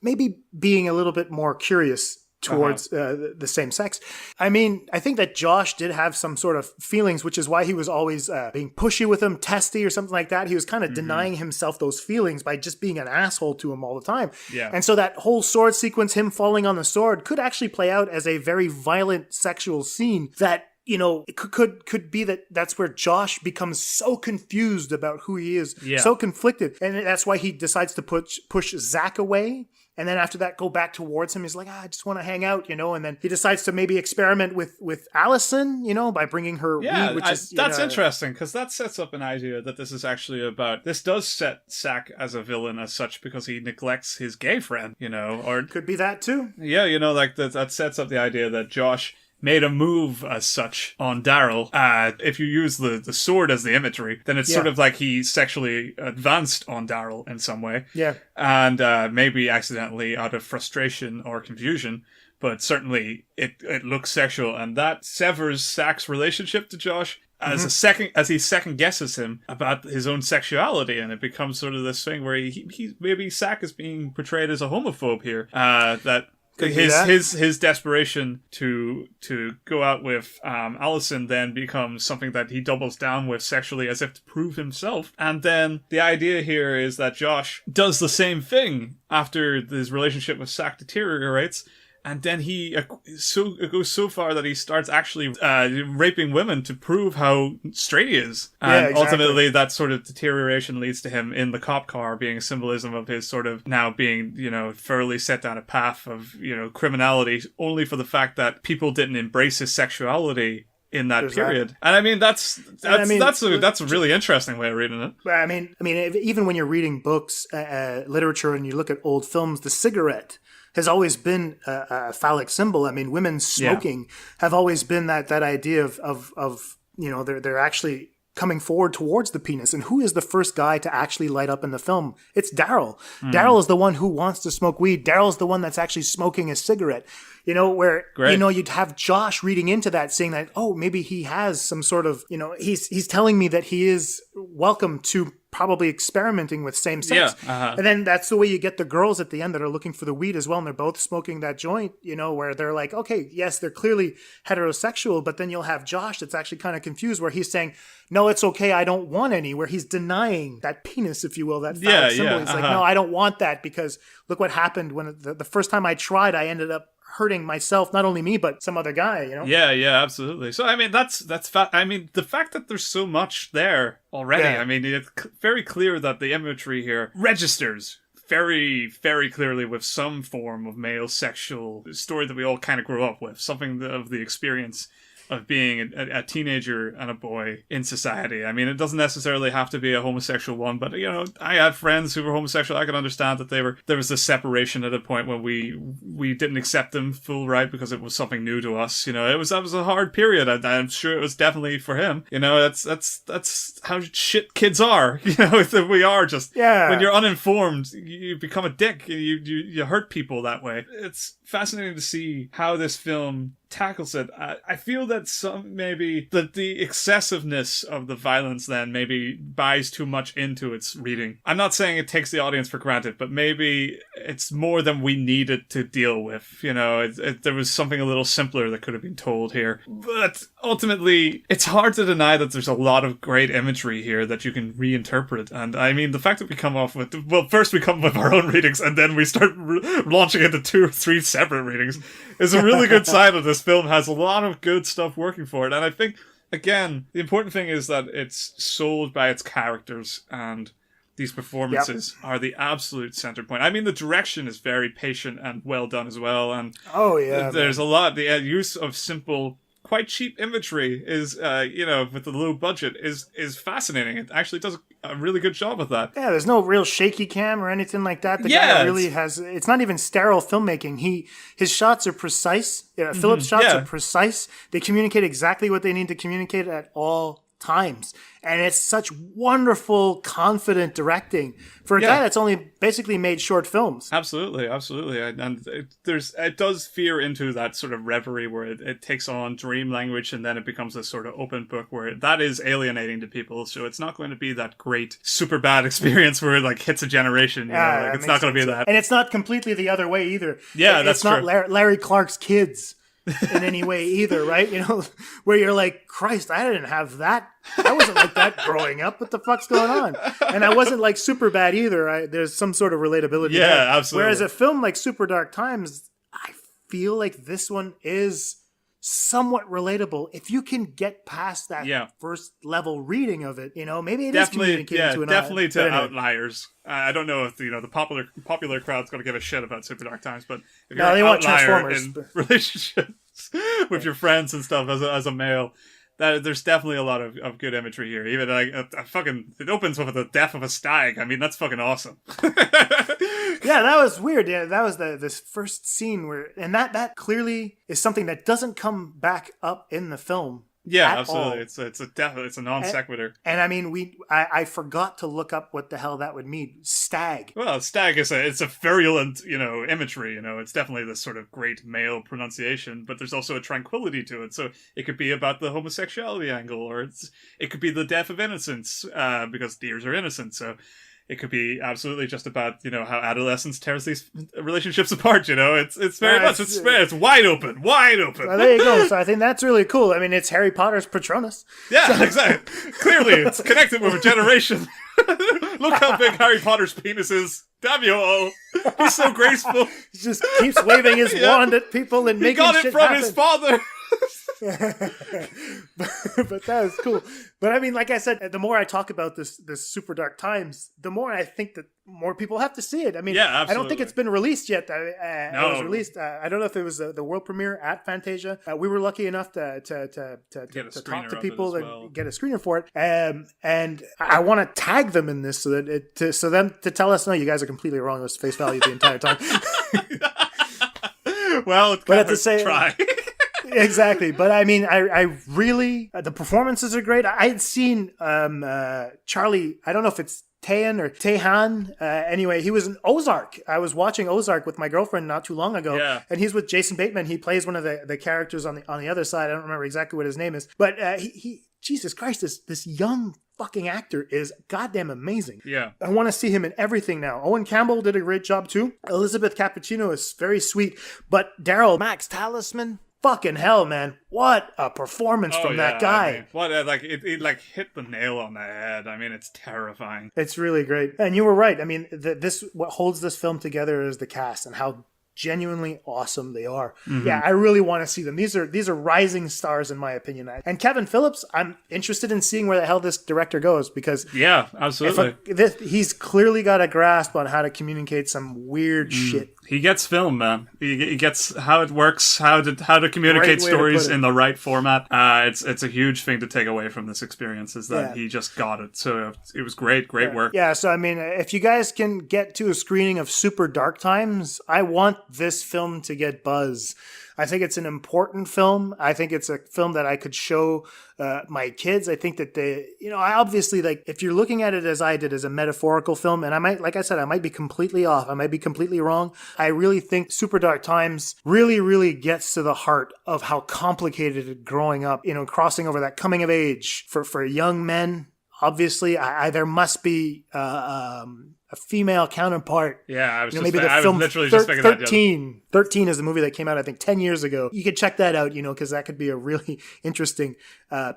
maybe being a little bit more curious towards the same sex. I mean, I think that Josh did have some sort of feelings, which is why he was always being pushy with him, testy or something like that. He was kind of denying himself those feelings by just being an asshole to him all the time. Yeah. And so that whole sword sequence, him falling on the sword, could actually play out as a very violent sexual scene that, you know, it could be that's where Josh becomes so confused about who he is, so conflicted. And that's why he decides to push Zack away. And then after that, go back towards him. He's like, I just want to hang out, you know. And then he decides to maybe experiment with Allison, you know, by bringing her weed, which is... That's interesting, because that sets up an idea that this is actually about... This does set Zack as a villain as such, because he neglects his gay friend, you know, or... Could be that, too. Yeah, you know, like, that sets up the idea that Josh made a move as such on Daryl. If you use the sword as the imagery, then it's sort of like he sexually advanced on Daryl in some way. Yeah. And maybe accidentally out of frustration or confusion, but certainly it looks sexual, and that severs Zack's relationship to Josh as he second guesses him about his own sexuality, and it becomes sort of this thing where he maybe Zack is being portrayed as a homophobe here. That his desperation to go out with Allison then becomes something that he doubles down with sexually, as if to prove himself. And then the idea here is that Josh does the same thing after his relationship with Zack deteriorates. And then he goes so far that he starts actually raping women to prove how straight he is. And ultimately that sort of deterioration leads to him in the cop car being a symbolism of his sort of now being, you know, thoroughly set down a path of, you know, criminality, only for the fact that people didn't embrace his sexuality in that period. And I mean, that's a really interesting way of reading it. I mean, even when you're reading books, literature, and you look at old films, the cigarette has always been a phallic symbol. I mean, women smoking have always been that idea of you know, they're actually coming forward towards the penis. And who is the first guy to actually light up in the film? It's Daryl. Daryl is the one who wants to smoke weed. Daryl's the one that's actually smoking a cigarette. You know, where, you know, you'd have Josh reading into that, saying that, oh, maybe he has some sort of, you know, he's telling me that he is welcome to probably experimenting with same sex. And then that's the way you get the girls at the end that are looking for the weed as well, and they're both smoking that joint, you know, where they're like, okay, yes, they're clearly heterosexual, but then you'll have Josh that's actually kind of confused, where he's saying, no, it's okay, I don't want any, where he's denying that penis, if you will, that phallic symbol. He's like, no, I don't want that, because look what happened when the first time I tried, I ended up hurting myself, not only me, but some other guy, you know? Yeah, absolutely. So, I mean, that's I mean, the fact that there's so much there already, I mean, it's very clear that the imagery here registers very, very clearly with some form of male sexual story that we all kind of grew up with, something of the experience of being a teenager and a boy in society. I mean, it doesn't necessarily have to be a homosexual one, but, you know, I had friends who were homosexual. I could understand that there was this separation at a point when we didn't accept them full right because it was something new to us. You know, that was a hard period. I'm sure it was definitely for him. You know, that's how shit kids are. You know, we are just, when you're uninformed, you become a dick. You hurt people that way. It's fascinating to see how this film tackles it. I feel that the excessiveness of the violence then maybe buys too much into its reading. I'm not saying it takes the audience for granted, but maybe it's more than we needed to deal with. You know, there was something a little simpler that could have been told here. But ultimately, it's hard to deny that there's a lot of great imagery here that you can reinterpret. And I mean, the fact that we come off with, well, first we come with our own readings and then we start launching into 2 or 3 separate readings is a really good sign that this film has a lot of good stuff working for it. And I think, again, the important thing is that it's sold by its characters, and these performances are the absolute center point. I mean, the direction is very patient and well done as well. And there's a lot. The use of simple, quite cheap imagery is, with the low budget is fascinating. It actually does a really good job of that. Yeah, there's no real shaky cam or anything like that. The guy really has. It's not even sterile filmmaking. His shots are precise. Phillips' shots are precise. They communicate exactly what they need to communicate at all times. And it's such wonderful, confident directing for a guy that's only basically made short films. Absolutely. And it does veer into that sort of reverie where it takes on dream language, and then it becomes a sort of open book where that is alienating to people. So it's not going to be that great, super bad experience where it like hits a generation. It's not going to be that. And it's not completely the other way either. Yeah, that's true. It's not Larry Clark's Kids in any way either, right? Where you're like, Christ, I didn't have that. I wasn't like that growing up. What the fuck's going on? And I wasn't like super bad either. There's some sort of relatability there. Absolutely. Whereas a film like Super Dark Times, I feel like this one is somewhat relatable. If you can get past that first level reading of it, maybe it is communicating to an definitely to outliers. I don't know if the popular crowd's going to give a shit about Super Dark Times, but if you're an outlier in relationships with your friends and stuff as a male, there's definitely a lot of good imagery here. Even like it opens with the death of a stag. I mean, that's fucking awesome. Yeah, that was weird. Yeah, that was this first scene and that clearly is something that doesn't come back up in the film. Yeah, absolutely. All. It's a non sequitur. And I mean, I forgot to look up what the hell that would mean. Stag. Well, stag is a virulent, imagery. It's definitely this sort of great male pronunciation, but there's also a tranquility to it. So it could be about the homosexuality angle, or it could be the death of innocence, because deers are innocent. So it could be absolutely just about, how adolescence tears these relationships apart, It's very much, it's wide open. Well, there you go. So I think that's really cool. I mean, it's Harry Potter's Patronus. Yeah, exactly. Clearly, it's connected with a generation. Look how big Harry Potter's penis is. Damn you all. He's so graceful. He just keeps waving his wand at people and making shit happen. He got it from his father. But that was cool. But I mean, like I said, the more I talk about this Super Dark Times, the more I think that more people have to see it. I mean, I don't think it's been released yet. It was released. I don't know if it was the world premiere at Fantasia. We were lucky enough to talk to people and get a screener for it. And I want to tag them in this so that so them to tell us, no, you guys are completely wrong. It was face value the entire time. Well, but at the same try. Exactly. But I mean, I really, the performances are great. I had seen Charlie, I don't know if it's Tahan. Anyway, he was in Ozark. I was watching Ozark with my girlfriend not too long ago, and he's with Jason Bateman. He plays one of the characters on the other side. I don't remember exactly what his name is, but he Jesus Christ, this young fucking actor is goddamn amazing. Yeah. I want to see him in everything now. Owen Campbell did a great job too. Elisabeth Cappuccino is very sweet, but Max Talisman, fucking hell, man. What a performance from that guy. I mean, it hit the nail on the head. I mean, it's terrifying. It's really great. And you were right. I mean, what holds this film together is the cast and how genuinely awesome they are. Mm-hmm. Yeah, I really want to see them. These are rising stars in my opinion. And Kevin Phillips, I'm interested in seeing where the hell this director goes, because absolutely. He's clearly got a grasp on how to communicate some weird shit. He gets film, man. He gets how it works, how to communicate stories in the right format. It's a huge thing to take away from this experience, is that he just got it. So it was great work. Yeah, so I mean, if you guys can get to a screening of Super Dark Times, I want this film to get buzz. I think it's an important film. I think it's a film that I could show my kids. I think that I obviously, like, if you're looking at it as I did, as a metaphorical film, and I might be completely off. I might be completely wrong. I really think Super Dark Times really, really gets to the heart of how complicated growing up, crossing over that coming of age for young men. obviously, there must be a female counterpart. Yeah, I was you know, just maybe the I was film literally just thinking 13. 13 is the movie that came out, I think, 10 years ago. You could check that out, you know, because that could be a really interesting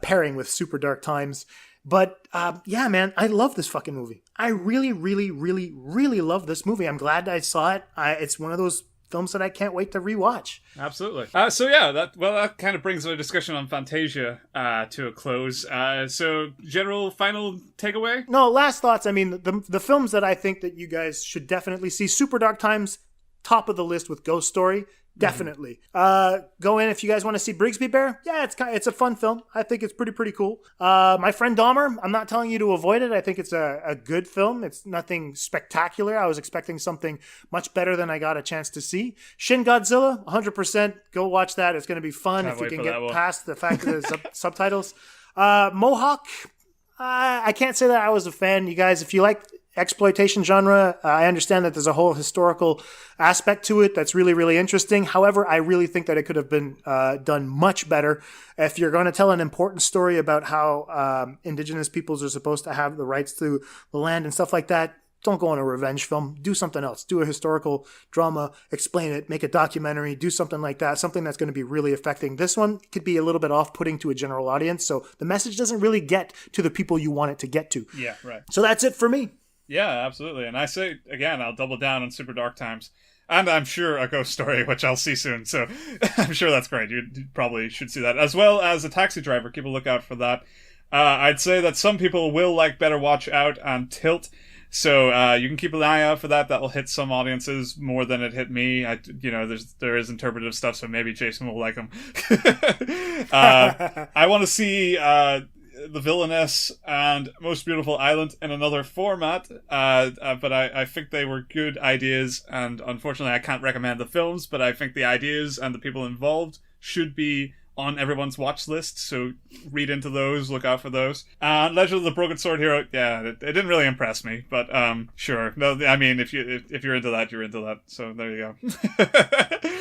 pairing with Super Dark Times. But yeah, man, I love this fucking movie. I really, really, really, really love this movie. I'm glad I saw it. It's one of those films that I can't wait to rewatch. Absolutely. So yeah, that kind of brings our discussion on Fantasia to a close. So general final takeaway? No, last thoughts. I mean, the films that I think that you guys should definitely see: Super Dark Times, top of the list with Ghost Story. Definitely. Go in if you guys want to see Brigsby Bear. Yeah, it's a fun film. I think it's pretty cool. My Friend Dahmer, I'm not telling you to avoid it. I think it's a good film. It's nothing spectacular. I was expecting something much better than I got a chance to see. Shin Godzilla, 100%. Go watch that. It's going to be fun if you can get past the fact that there's subtitles. Mohawk, I can't say that I was a fan. You guys, if you like exploitation genre, I understand that there's a whole historical aspect to it that's really, really interesting. However, I really think that it could have been done much better. If you're going to tell an important story about how indigenous peoples are supposed to have the rights to the land and stuff like that, don't go on a revenge film. Do something else. Do a historical drama, explain it, make a documentary, do something like that, something that's going to be really affecting. This one could be a little bit off-putting to a general audience, so the message doesn't really get to the people you want it to get to. Yeah, right. So that's it for me. Yeah, absolutely. And I say, again, I'll double down on Super Dark Times. And I'm sure a Ghost Story, which I'll see soon. So I'm sure that's great. You probably should see that. As well as A Taxi Driver. Keep a lookout for that. I'd say that some people will better watch out on Tilt. So you can keep an eye out for that. That will hit some audiences more than it hit me. There is interpretive stuff, so maybe Jason will like them. I want to see The Villainess and Most Beautiful Island in another format, but I think they were good ideas, and unfortunately I can't recommend the films, but I think the ideas and the people involved should be on everyone's watch list, so read into those, look out for those. Legend of the Broken Sword Hero, yeah, it didn't really impress me, but sure. No, I mean, if you're into that, you're into that. So there you go.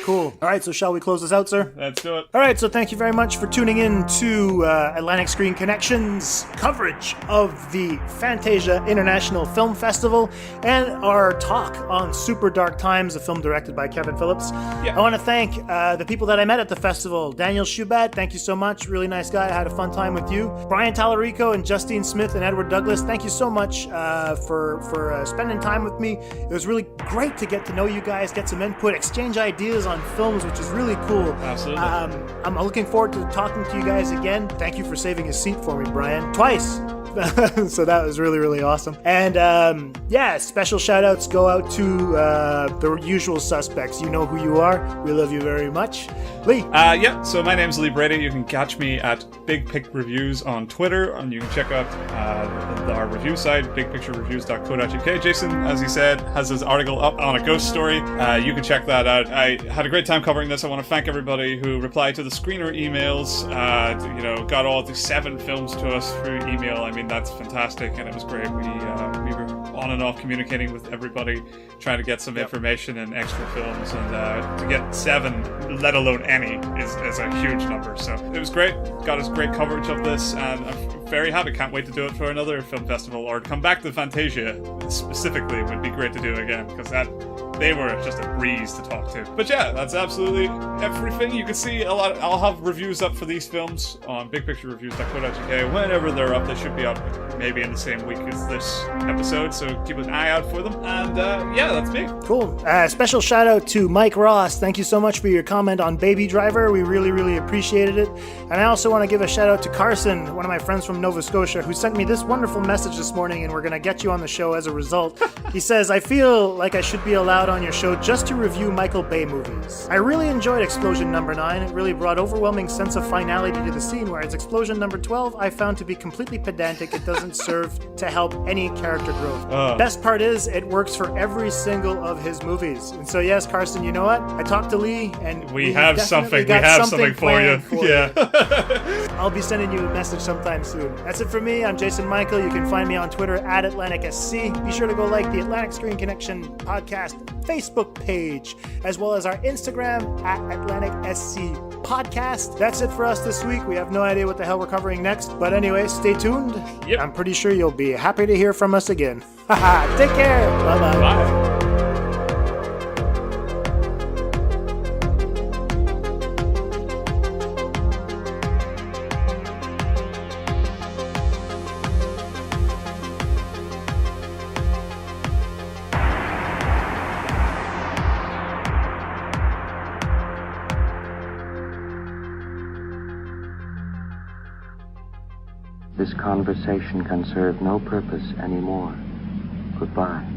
Cool. All right, so shall we close this out, sir? Let's do it. All right, so thank you very much for tuning in to Atlantic Screen Connections coverage of the Fantasia International Film Festival and our talk on Super Dark Times, a film directed by Kevin Phillips. Yeah. I want to thank the people that I met at the festival. Daniel Schubat, thank you so much. Really nice guy. I had a fun time with you. Brian Tallarico and Justine Smith and Edward Douglas, thank you so much for spending time with me. It was really great to get to know you guys, get some input, exchange ideas on films, which is really cool. Absolutely. I'm looking forward to talking to you guys again. Thank you for saving a seat for me, Brian. Twice. So that was really, really awesome. And yeah, special shout outs go out to the usual suspects. You know who you are. We love you very much. Lee. Yeah, so my name's Lee Brady. You can catch me at Big Pic Reviews on Twitter, and you can check out our review site, bigpicturereviews.co.uk. Jason, as he said, has his article up on A Ghost Story. You can check that out. I had a great time covering this. I want to thank everybody who replied to the screener emails, got all the 7 films to us through email. I mean, that's fantastic, and it was great. We were on and off communicating with everybody, trying to get some information and extra films, and to get 7, let alone any, is a huge number. So it was great. Got us great coverage of this, and I'm very happy. Can't wait to do it for another film festival, or come back to Fantasia specifically. Would be great to do again, because they were just a breeze to talk to. But yeah, that's absolutely everything. You can see a lot. I'll have reviews up for these films on bigpicturereviews.co.uk whenever they're up. They should be up maybe in the same week as this episode, so keep an eye out for them. And yeah, that's me. Cool. Special shout out to Mike Ross. Thank you so much for your comment on Baby Driver. We really, really appreciated it. And I also want to give a shout out to Carson, one of my friends from Nova Scotia, who sent me this wonderful message this morning, and we're going to get you on the show as a result. He says, I feel like I should be allowed on your show just to review Michael Bay movies. I really enjoyed Explosion Number 9. It really brought overwhelming sense of finality to the scene, whereas Explosion Number 12 I found to be completely pedantic. It doesn't serve to help any character growth. Best part is, it works for every single of his movies. And so yes, Carson, you know what? I talked to Lee, and we have something. We have something for you. Yeah. I'll be sending you a message sometime soon. That's it for me. I'm Jason Michael. You can find me on Twitter at AtlanticSC. Be sure to go like the Atlantic Screen Connection Podcast Facebook page, as well as our Instagram at AtlanticSC Podcast. That's it for us this week. We have no idea what the hell we're covering next. But anyway, stay tuned. Yep. I'm pretty sure you'll be happy to hear from us again. Haha, take care. Bye-bye. Bye. This conversation can serve no purpose anymore. Goodbye.